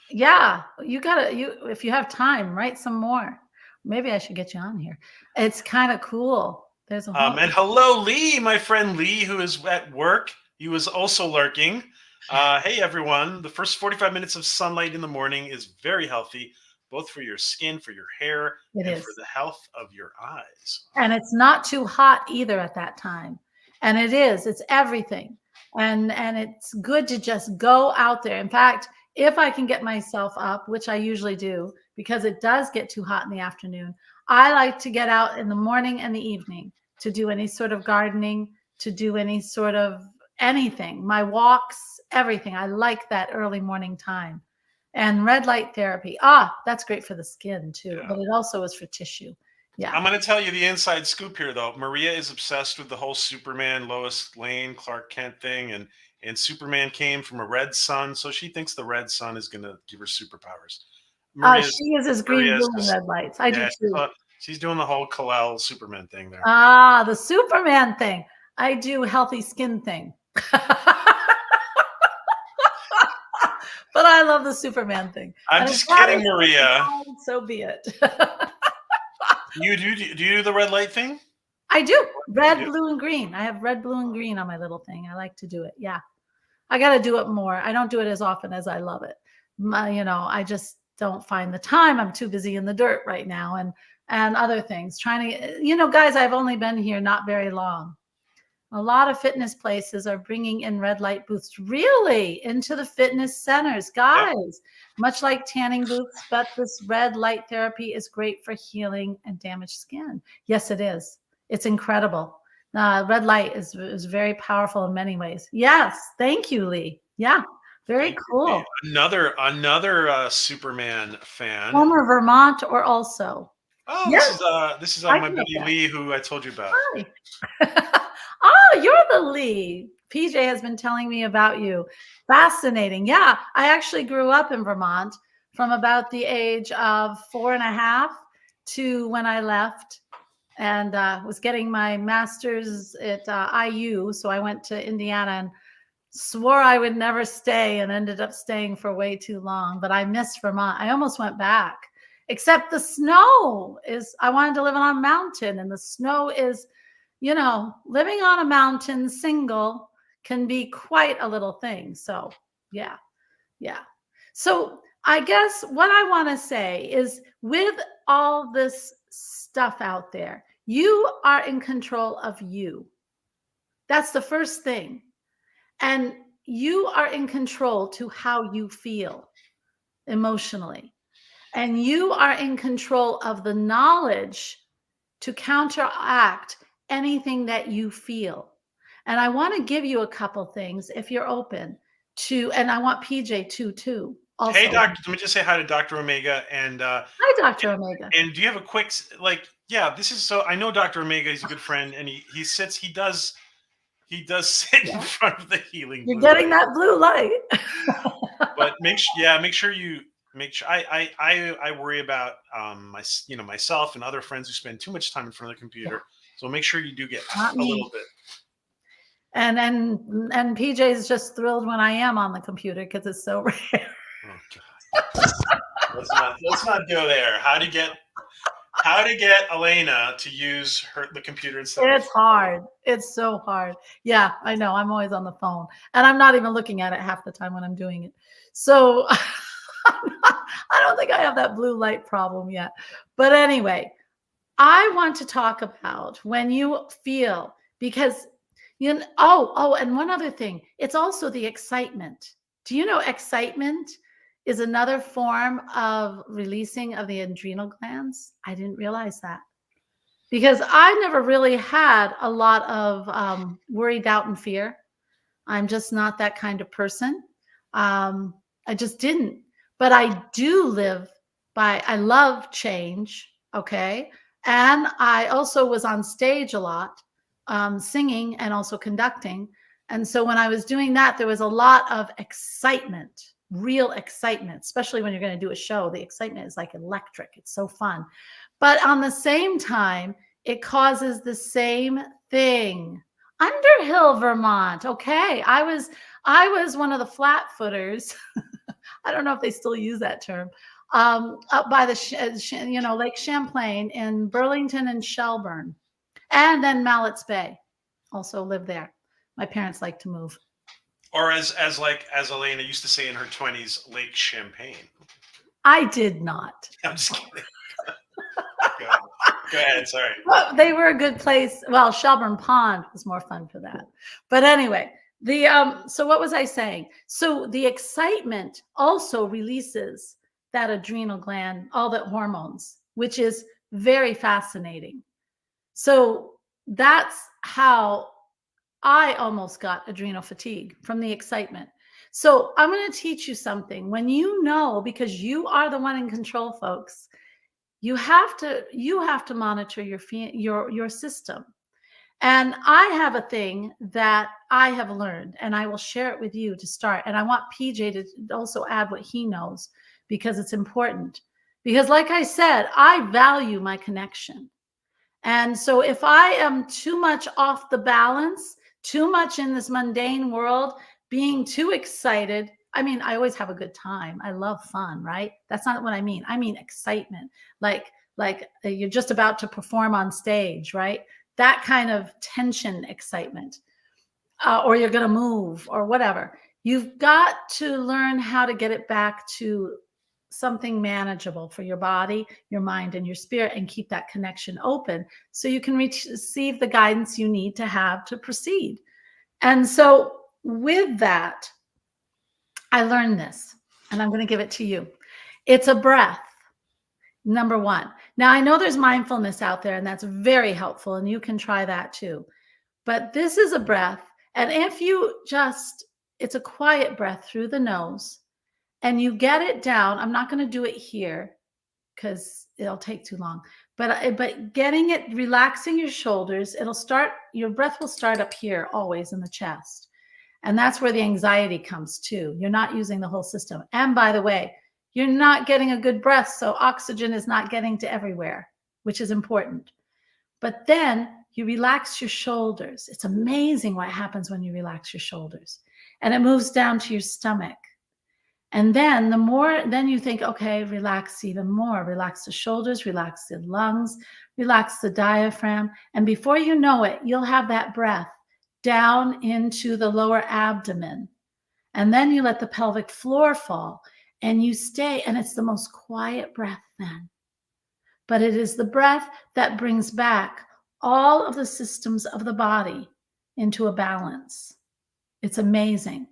Yeah, if you have time, write some more. Maybe I should get you on here. It's kind of cool. There's a whole And hello, Lee, my friend Lee, who is at work. He was also lurking. Hey, everyone. The first 45 minutes of sunlight in the morning is very healthy, both for your skin, for your hair, it and for is. the health of your eyes. And it's not too hot either at that time. And it's everything. And it's good to just go out there. In fact, if I can get myself up, which I usually do, because it does get too hot in the afternoon, I like to get out in the morning and the evening to do any sort of gardening, to do any sort of anything, my walks, everything. I like that early morning time. And red light therapy. Ah, that's great for the skin too, Yeah. but it also is for tissue. Yeah. I'm going to tell you the inside scoop here, though. Maria is obsessed with the whole Superman, Lois Lane, Clark Kent thing, and Superman came from a red sun, so she thinks the red sun is going to give her superpowers. Maria's She uses green, Maria's blue, and just red lights. I do yeah, too. she's doing the whole Kal-El Superman thing there. Ah, the Superman thing. I do healthy skin thing. But I love the Superman thing. I'm And if just that kidding, is for Maria. the so be it. Do you do the red light thing? I do. You Red, do? blue, and green. I have red, blue, and green on my little thing. I like to do it. Yeah. I got to do it more. I don't do it as often as I love it. I just don't find the time. I'm too busy in the dirt right now, and other things. Trying to, guys, I've only been here not very long. A lot of fitness places are bringing in red light booths, really, into the fitness centers. Yep. Guys, much like tanning booths, but this red light therapy is great for healing and damaged skin. Yes, it is. It's incredible. Red light is very powerful in many ways. Yes, thank you, Lee. Yeah, very Thank you, Lee. cool. Another Superman fan. Former Vermont or also? Oh, Yes, this is I my can make buddy that. Lee, who I told you about. Hi. Oh, you're the Lee. PJ has been telling me about you. Fascinating. Yeah, I actually grew up in Vermont from about the age of 4.5 to when I left and was getting my master's at IU. So I went to Indiana and swore I would never stay and ended up staying for way too long. But I miss Vermont. I almost went back, except the snow is, I wanted to live on a mountain and the snow is, living on a mountain single can be quite a little thing. So, yeah, yeah. So, I guess what I want to say is with all this stuff out there, you are in control of you. That's the first thing. And you are in control to how you feel emotionally. And you are in control of the knowledge to counteract anything that you feel. And I want to give you a couple things if you're open to, and I want PJ too, Hey, also. Doctor. Let me just say hi to Doctor Omega. Hi, Dr. Omega. And do you have a quick like? Yeah, this is so. I know Doctor Omega. He's a good friend, and he does sit in Yeah. front of the healing You're blue getting light. that blue light. But make sure you make sure. I worry about myself and other friends who spend too much time in front of the Yeah, computer. So make sure you do get not a me. little bit. And PJ is just thrilled when I am on the computer because it's so rare. Oh God. Let's not go there. How to get Elena to use the computer instead of It's hard. It's so hard. Yeah, I know. I'm always on the phone and I'm not even looking at it half the time when I'm doing it. So I don't think I have that blue light problem yet. But anyway, I want to talk about when you feel because and one other thing, it's also the excitement. Do you know excitement is another form of releasing of the adrenal glands? I didn't realize that because I never really had a lot of worry, doubt, and fear. I'm just not that kind of person. I just didn't. But I do live I love change. Okay. And I also was on stage a lot, singing and also conducting. And so when I was doing that, there was a lot of excitement, real excitement, especially when you're going to do a show. The excitement is like electric. It's so fun. But on the same time, it causes the same thing. Underhill, Vermont. Okay. I was one of the flat footers. I don't know if they still use that term. Up by the Lake Champlain in Burlington and Shelburne, and then Mallett's Bay. Also live there. My parents like to move. Or as Elena used to say in her 20s, Lake Champagne. I did not. I'm just kidding. Go ahead. Go ahead. Sorry. Well, they were a good place. Well, Shelburne Pond was more fun for that. But anyway, so what was I saying? So the excitement also releases that adrenal gland, all the hormones, which is very fascinating. So that's how I almost got adrenal fatigue from the excitement. So I'm going to teach you something. When because you are the one in control, folks, you have to monitor your system. And I have a thing that I have learned and I will share it with you to start. And I want PJ to also add what he knows because it's important. Because like I said, I value my connection. And so if I am too much off the balance, too much in this mundane world, being too excited, I mean, I always have a good time. I love fun, right? That's not what I mean. I mean excitement. Like you're just about to perform on stage, right? That kind of tension excitement. Or you're going to move or whatever. You've got to learn how to get it back to something manageable for your body, your mind, and your spirit, and keep that connection open so you can receive the guidance you need to have to proceed. And so, with that, I learned this, and I'm going to give it to you. It's a breath, number one. Now, I know there's mindfulness out there, and that's very helpful, and you can try that too. But this is a breath. And if you just, it's a quiet breath through the nose, and you get it down. I'm not going to do it here because it'll take too long. But getting it, relaxing your shoulders, it'll start, your breath will start up here always in the chest. And that's where the anxiety comes too. You're not using the whole system. And by the way, you're not getting a good breath, so oxygen is not getting to everywhere, which is important. But then you relax your shoulders. It's amazing what happens when you relax your shoulders. And it moves down to your stomach. And then the more, then you think, okay, relax even more. Relax the shoulders, relax the lungs, relax the diaphragm. And before you know it, you'll have that breath down into the lower abdomen. And then you let the pelvic floor fall and you stay. And it's the most quiet breath then. But it is the breath that brings back all of the systems of the body into a balance. It's amazing.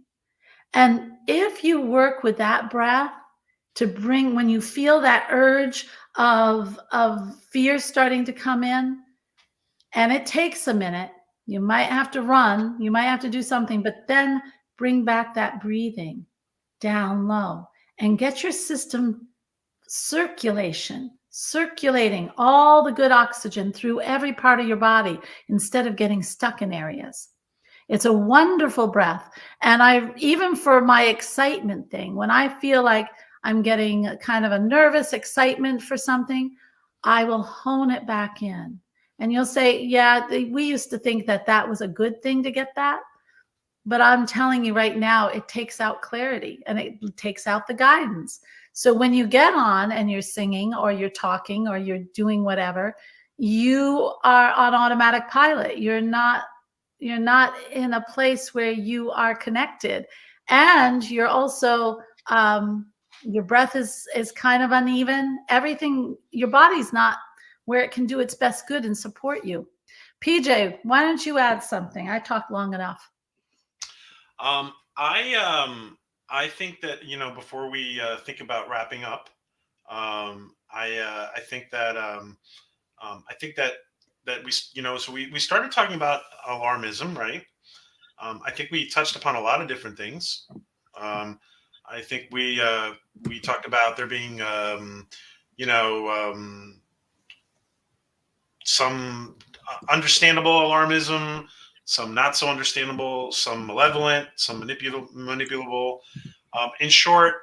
And if you work with that breath to bring, when you feel that urge of fear starting to come in, and it takes a minute, you might have to run, you might have to do something, but then bring back that breathing down low and get your system circulating all the good oxygen through every part of your body instead of getting stuck in areas. It's a wonderful breath. And even for my excitement thing, when I feel like I'm getting kind of a nervous excitement for something, I will hone it back in. And you'll say, yeah, we used to think that that was a good thing to get that. But I'm telling you right now, it takes out clarity and it takes out the guidance. So when you get on and you're singing or you're talking or you're doing whatever, you are on automatic pilot. You're not in a place where you are connected, and you're also your breath is kind of uneven. Everything, your body's not where it can do its best good and support you. PJ, why don't you add something? I talked long enough. Um, I think that, before we think about wrapping up, I think that so we started talking about alarmism, right? I think we touched upon a lot of different things. I think we talked about there being you know some understandable alarmism, some not so understandable, some malevolent, some manipulable. In short,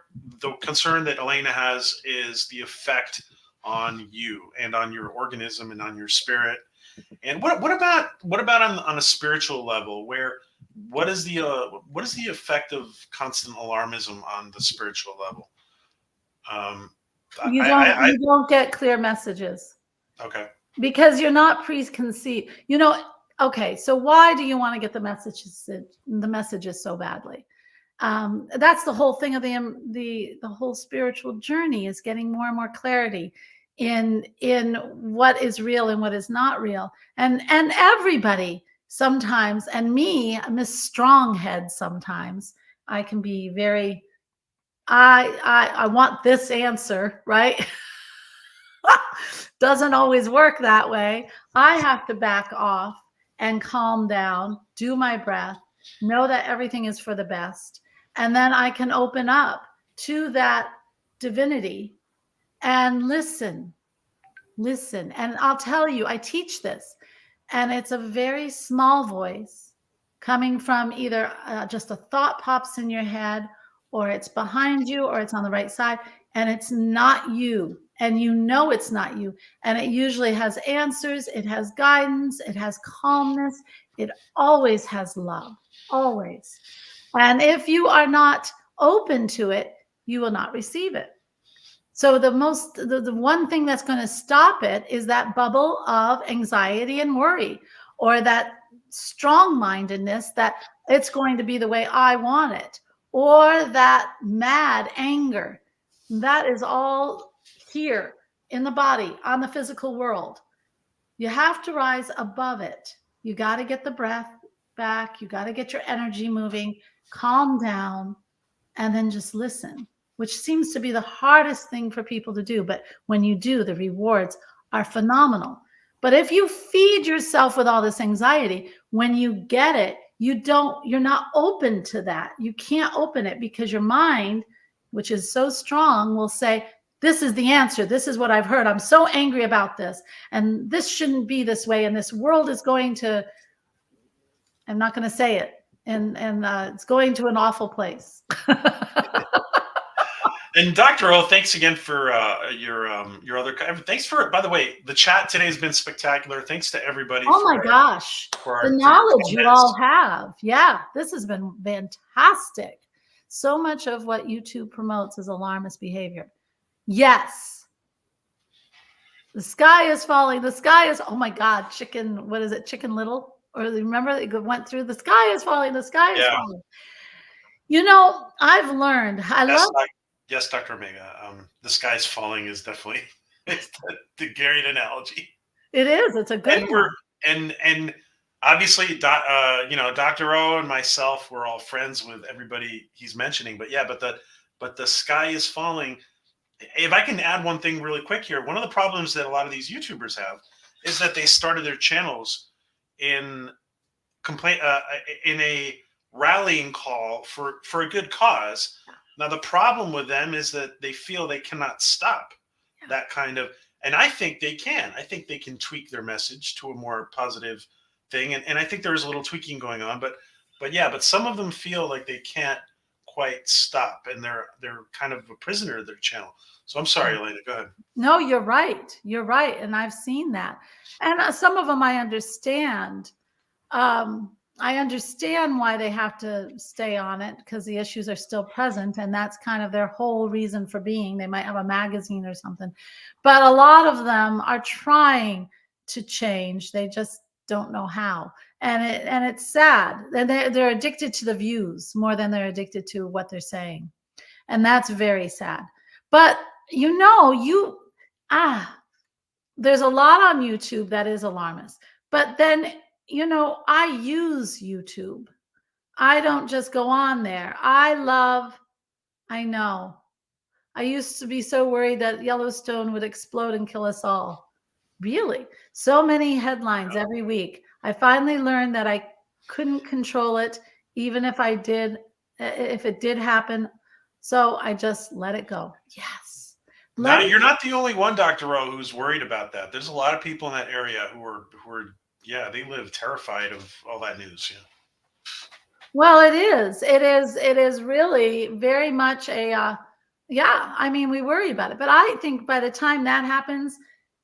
the concern that Elena has is the effect on you and on your organism and on your spirit. And what about on a spiritual level? Where what is the effect of constant alarmism on the spiritual level? Um, You I don't get clear messages okay. because you're not preconceived. Okay, so why do you want to get the messages so badly? That's the whole thing of the whole spiritual journey, is getting more and more clarity in what is real and what is not real. And everybody sometimes, and me, Miss Stronghead, sometimes I can be very, I want this answer, right? Doesn't always work that way. I have to back off and calm down, do my breath, know that everything is for the best. And then I can open up to that divinity and listen. And I'll tell you, I teach this, and it's a very small voice coming from either just a thought pops in your head, or it's behind you, or it's on the right side, and it's not you. And it's not you. And it usually has answers, it has guidance, it has calmness, it always has love, always. And if you are not open to it, you will not receive it. So the one thing that's going to stop it is that bubble of anxiety and worry, or that strong-mindedness that it's going to be the way I want it, or that mad anger. That is all here in the body, on the physical world. You have to rise above it. You got to get the breath back. You got to get your energy moving, calm down, and then just listen, which seems to be the hardest thing for people to do. But when you do, the rewards are phenomenal. But if you feed yourself with all this anxiety, when you get it, you're not open to that. You can't open it because your mind, which is so strong, will say, this is the answer. This is what I've heard. I'm so angry about this. And this shouldn't be this way. And this world is going to, I'm not going to say it. And it's going to an awful place. And Dr. O, thanks again for your other. Thanks for, by the way, the chat today has been spectacular. Thanks to everybody. Oh my gosh, the for knowledge you all have. Yeah, this has been fantastic. So much of what YouTube promotes is alarmist behavior. Yes. The sky is falling. The sky is, oh my God, chicken, what is it? Chicken Little? Or remember it went through, the sky is falling. The sky is falling. You know, I've learned, yes, Dr. Omega. The sky's falling is definitely it's the Gary analogy. It is. It's a good one. And obviously, Dr. O and myself, we're all friends with everybody he's mentioning. But yeah, but the sky is falling. If I can add one thing really quick here, one of the problems that a lot of these YouTubers have is that they started their channels in in a rallying call for a good cause. Now the problem with them is that they feel they cannot stop that kind of, and I think they can. I think they can tweak their message to a more positive thing, and I think there is a little tweaking going on. But some of them feel like they can't quite stop, and they're kind of a prisoner of their channel. So I'm sorry, Elena, go ahead. No, you're right. You're right. And I've seen that. And some of them I understand. I understand why they have to stay on it because the issues are still present. And that's kind of their whole reason for being. They might have a magazine or something. But a lot of them are trying to change. They just don't know how. And it's sad. And they're addicted to the views more than they're addicted to what they're saying. And that's very sad. But there's a lot on YouTube that is alarmist. But then, I use YouTube. I don't just go on there. I know. I used to be so worried that Yellowstone would explode and kill us all. Really? So many headlines every week. I finally learned that I couldn't control it, even if it did happen. So I just let it go. Yes. Now, you're not the only one, Dr. O, who's worried about that. There's a lot of people in that area who are they live terrified of all that news. Yeah. Well, it is. It is really very much we worry about it. But I think by the time that happens,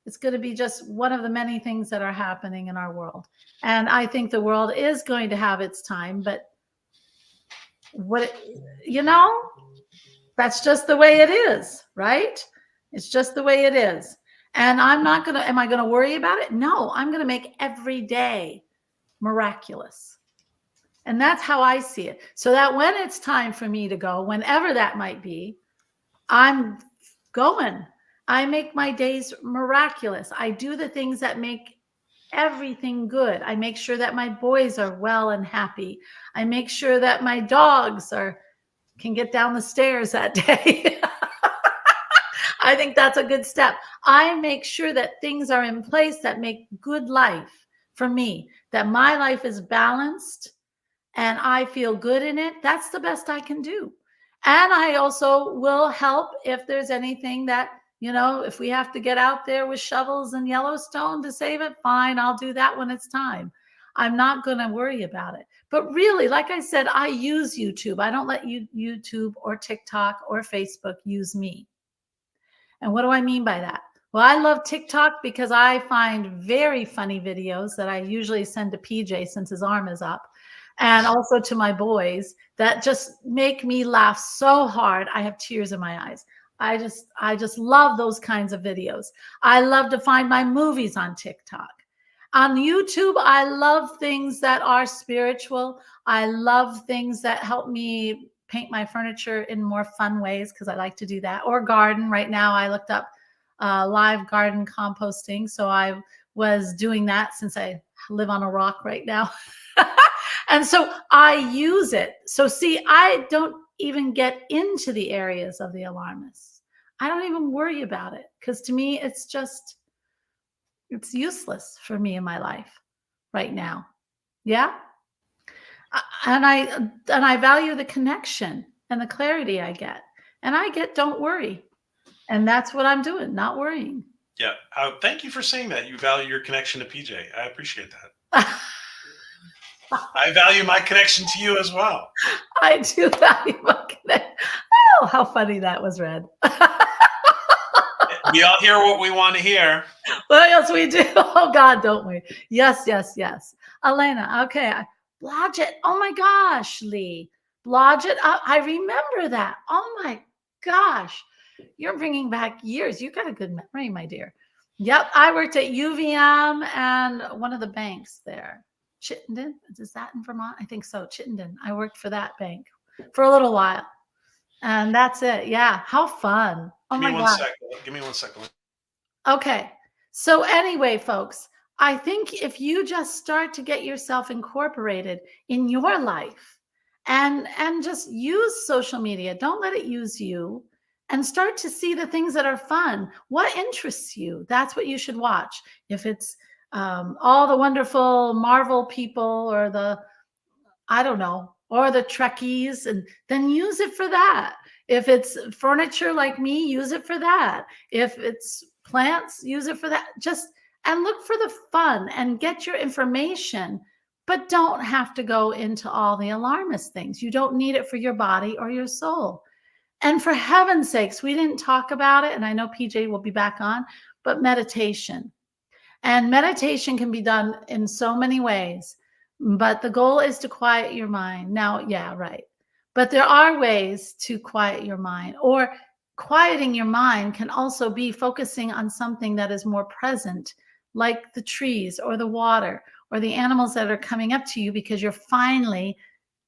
it's going to be just one of the many things that are happening in our world. And I think the world is going to have its time, but that's just the way it is, right? It's just the way it is. And am I going to worry about it? No, I'm going to make every day miraculous. And that's how I see it. So that when it's time for me to go, whenever that might be, I'm going. I make my days miraculous. I do the things that make everything good. I make sure that my boys are well and happy. I make sure that my dogs can get down the stairs that day. I think that's a good step. I make sure that things are in place that make good life for me, that my life is balanced and I feel good in it. That's the best I can do. And I also will help if there's anything that, if we have to get out there with shovels in Yellowstone to save it, fine, I'll do that when it's time. I'm not going to worry about it. But really, like I said, I use YouTube. I don't let YouTube or TikTok or Facebook use me. And what do I mean by that? Well, I love TikTok because I find very funny videos that I usually send to PJ since his arm is up, and also to my boys that just make me laugh so hard. I have tears in my eyes. I just love those kinds of videos. I love to find my movies on TikTok. On YouTube, I love things that are spiritual. I love things that help me paint my furniture in more fun ways because I like to do that, or garden. Right now, I looked up live garden composting. So I was doing that since I live on a rock right now. And so I use it. So, see, I don't even get into the areas of the alarmists. I don't even worry about it because to me, it's useless for me in my life right now. Yeah. And I value the connection and the clarity I get. And I get don't worry. And that's what I'm doing, not worrying. Yeah. Thank you for saying that. You value your connection to PJ. I appreciate that. I value my connection to you as well. I do value my connection. Oh, how funny that was, Red. We all hear what we want to hear. What else we do? Oh God, don't we? Yes, yes, yes. Elena, okay. Blodgett. Oh my gosh, Lee. Blodgett. I remember that. Oh my gosh. You're bringing back years. You got a good memory, my dear. Yep. I worked at UVM and one of the banks there. Chittenden. Is that in Vermont? I think so. Chittenden. I worked for that bank for a little while. And that's it. Yeah. How fun. Oh Give me my one God. second. Give me 1 second. Okay. So anyway, folks, I think if you just start to get yourself incorporated in your life and just use social media, don't let it use you, and start to see the things that are fun. What interests you? That's what you should watch. If it's all the wonderful Marvel people or the I don't know, or the Trekkies, and then use it for that. If it's furniture like me, use it for that. If it's plants, use it for that. Just and look for the fun and get your information, but don't have to go into all the alarmist things. You don't need it for your body or your soul. And for heaven's sakes, we didn't talk about it, and I know PJ will be back on, but meditation. And meditation can be done in so many ways, but the goal is to quiet your mind. Now, yeah, right. But there are ways to quiet your mind, or quieting your mind can also be focusing on something that is more present, like the trees or the water or the animals that are coming up to you because you're finally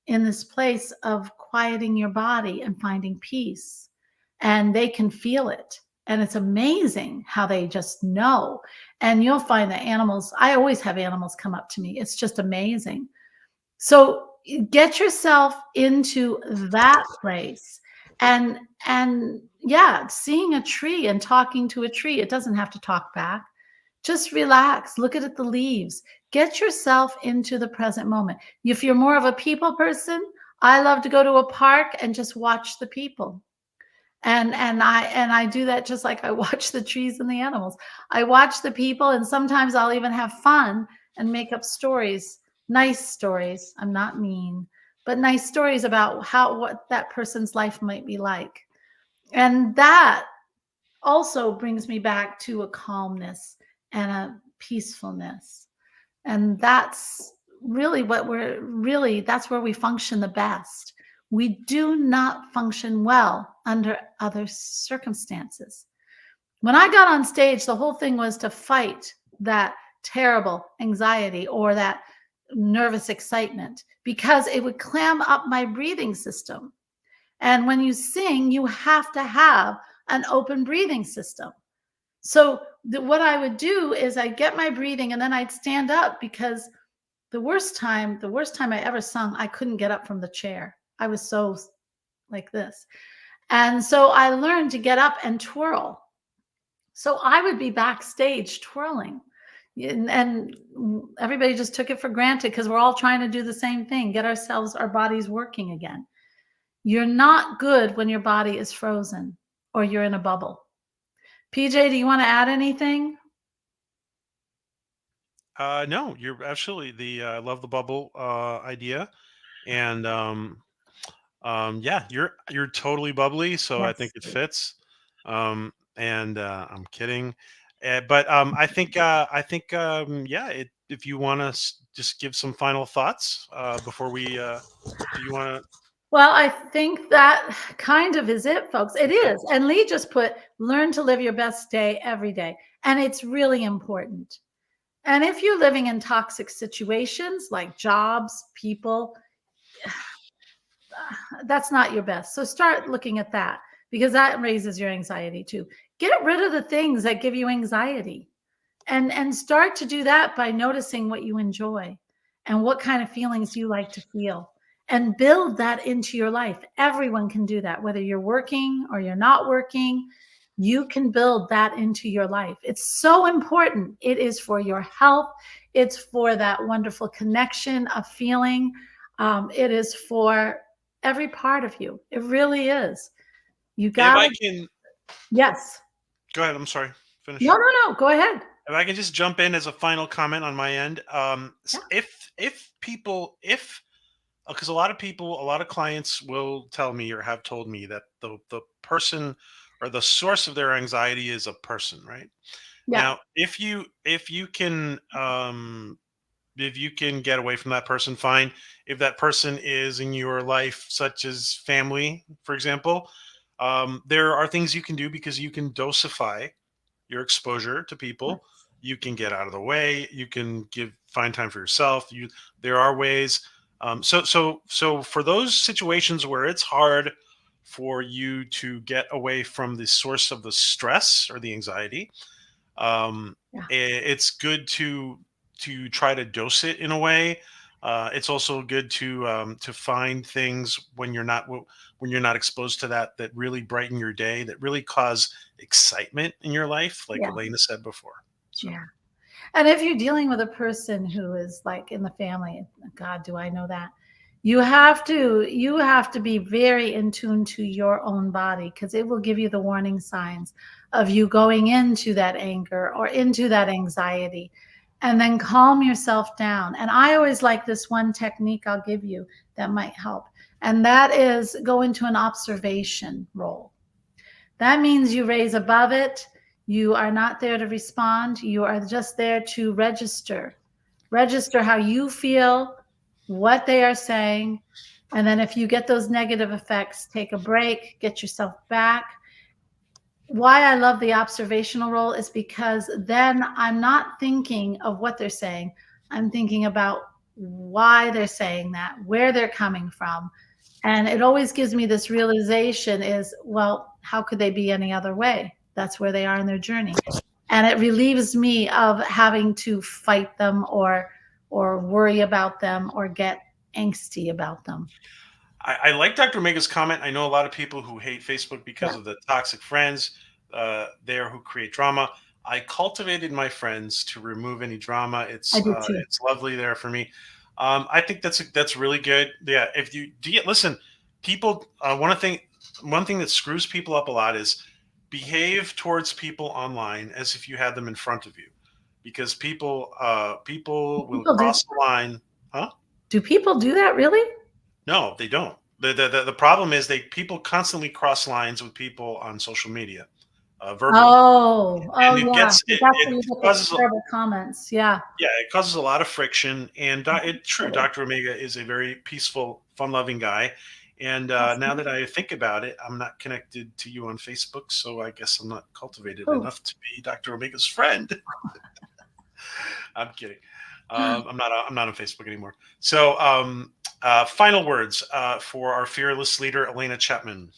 in this place of quieting your body and finding peace. And they can feel it. And it's amazing how they just know. And you'll find that animals, I always have animals come up to me. It's just amazing. So get yourself into that place. And yeah, seeing a tree and talking to a tree, it doesn't have to talk back. Just relax, look at the leaves, get yourself into the present moment. If you're more of a people person, I love to go to a park and just watch the people. And I do that just like I watch the trees and the animals. I watch the people, and sometimes I'll even have fun and make up stories, nice stories. I'm not mean, but nice stories about what that person's life might be like. And that also brings me back to a calmness and a peacefulness. And that's really that's where we function the best. We do not function well under other circumstances. When I got on stage, the whole thing was to fight that terrible anxiety or that nervous excitement because it would clam up my breathing system. And when you sing, you have to have an open breathing system. So what I would do is I'd get my breathing and then I'd stand up because the worst time I ever sung, I couldn't get up from the chair. I was so like this. And so I learned to get up and twirl. So I would be backstage twirling. And everybody just took it for granted because we're all trying to do the same thing, get our bodies working again. You're not good when your body is frozen or you're in a bubble. PJ, do you want to add anything? No, you're absolutely I love the bubble idea, and yeah, you're totally bubbly, so I think Yes. it fits. And I'm kidding, but yeah, if you want to just give some final thoughts before we do you want to? Well, I think that kind of is it, folks. It Okay. is. And Lee just put learn to live your best day every day. And it's really important. And if you're living in toxic situations like jobs, people, that's not your best. So start looking at that, because that raises your anxiety too. Get rid of the things that give you anxiety, and start to do that by noticing what you enjoy and what kind of feelings you like to feel, and build that into your life. Everyone can do that, whether you're working or you're not working. You can build that into your life. It's so important. It is for your health. It's for that wonderful connection of feeling. It is for every part of you. It really is. You If got I to, can yes. go ahead, I'm sorry. No, Finish. no, no. Go ahead. If I can just jump in as a final comment on my end, Yeah. if people, if because a lot of people, a lot of clients will tell me or have told me that the person or the source of their anxiety is a person, right? Yeah. Now, if you can get away from that person, fine. If that person is in your life, such as family, for example, there are things you can do because you can dosify your exposure to people. Yes. You can get out of the way. You can find time for yourself. There are ways. So for those situations where it's hard for you to get away from the source of the stress or the anxiety, um, Yeah. it's good to try to dose it in a way. It's also good to find things when you're not exposed to that really brighten your day, that really cause excitement in your life, like Yeah. Elena said before. So Yeah. And if you're dealing with a person who is like in the family, God, do I know that? You have to be very in tune to your own body, because it will give you the warning signs of you going into that anger or into that anxiety, and then calm yourself down. And I always like this one technique I'll give you that might help. And that is go into an observation role. That means you raise above it. You are not there to respond. You are just there to register. Register how you feel, what they are saying. And then if you get those negative effects, take a break, get yourself back. Why I love the observational role is because then I'm not thinking of what they're saying. I'm thinking about why they're saying that, where they're coming from. And it always gives me this realization is, well, how could they be any other way? That's where they are in their journey. And it relieves me of having to fight them or worry about them or get angsty about them. I like Dr. Omega's comment. I know a lot of people who hate Facebook Yeah, because of the toxic friends there who create drama. I cultivated my friends to remove any drama. I do too. It's lovely there for me. I think that's really good. Yeah, if you do you, listen, people. One thing that screws people up a lot is behave towards people online as if you had them in front of you, because people will People do cross the line. Huh? do people do that really? No, they don't. The problem is they people constantly cross lines with people on social media, verbally, Oh, oh and yeah. That's where it you get the causes terrible comments. Yeah. yeah, it causes a lot of friction. And it's true, Totally. Dr. Omega is a very peaceful, fun-loving guy. And That's now nice. that I think about it, I'm not connected to you on Facebook, so I guess I'm not cultivated Oh. enough to be Dr. Omega's friend. I'm kidding. I'm not on Facebook anymore. So, final words for our fearless leader, Elena Chapman.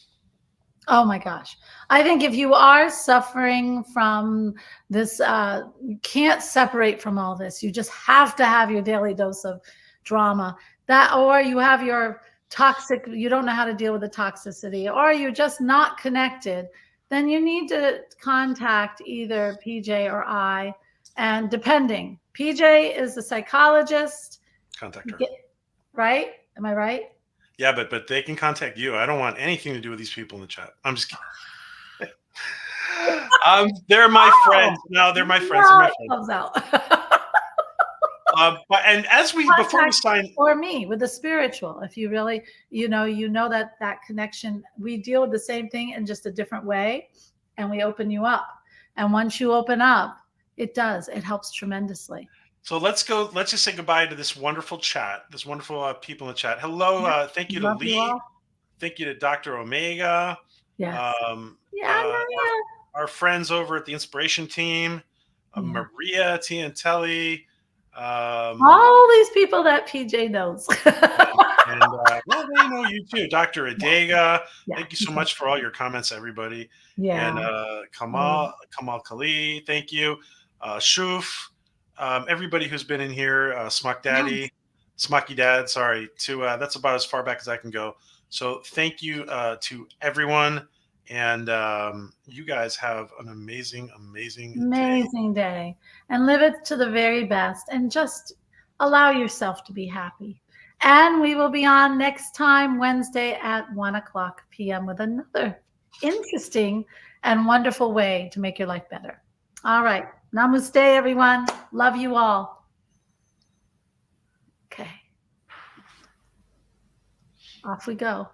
Oh my gosh. I think if you are suffering from this, you can't separate from all this. You just have to have your daily dose of drama. That, or you have your toxic, you don't know how to deal with the toxicity, or you're just not connected, then you need to contact either PJ or I. And depending, PJ is a psychologist, Contact her. get, right? Am I right? Yeah, but they can contact you. I don't want anything to do with these people in the chat. I'm just kidding. They're my Oh, friends. No, they're my friends. They're no, my it friends. comes out. But and as we before we Contact sign, or me with the spiritual. If you really, you know that connection, we deal with the same thing in just a different way, and we open you up. And once you open up, it helps tremendously. so let's go. Let's just say goodbye to this wonderful chat. This wonderful people in the chat. Hello. Yeah. Thank you to Love you Lee. all. Thank you to Dr. Omega. Yes. Um, Yeah, Maria. our friends over at the Inspiration Team, Yeah. Maria Tiantelli. All these people that PJ knows. And well, they know you too, Dr. Adega. Yeah. Thank you so much for all your comments, everybody. Yeah. And Kamal Kali, thank you. Shuf, everybody who's been in here, Smuck Daddy, Smucky Dad. Sorry, to that's about as far back as I can go. So thank you to everyone, and you guys have an amazing, amazing day. Amazing day. And live it to the very best and just allow yourself to be happy. And we will be on next time, Wednesday at 1 o'clock p.m. with another interesting and wonderful way to make your life better. All right. Namaste, everyone. Love you all. Okay. Off we go.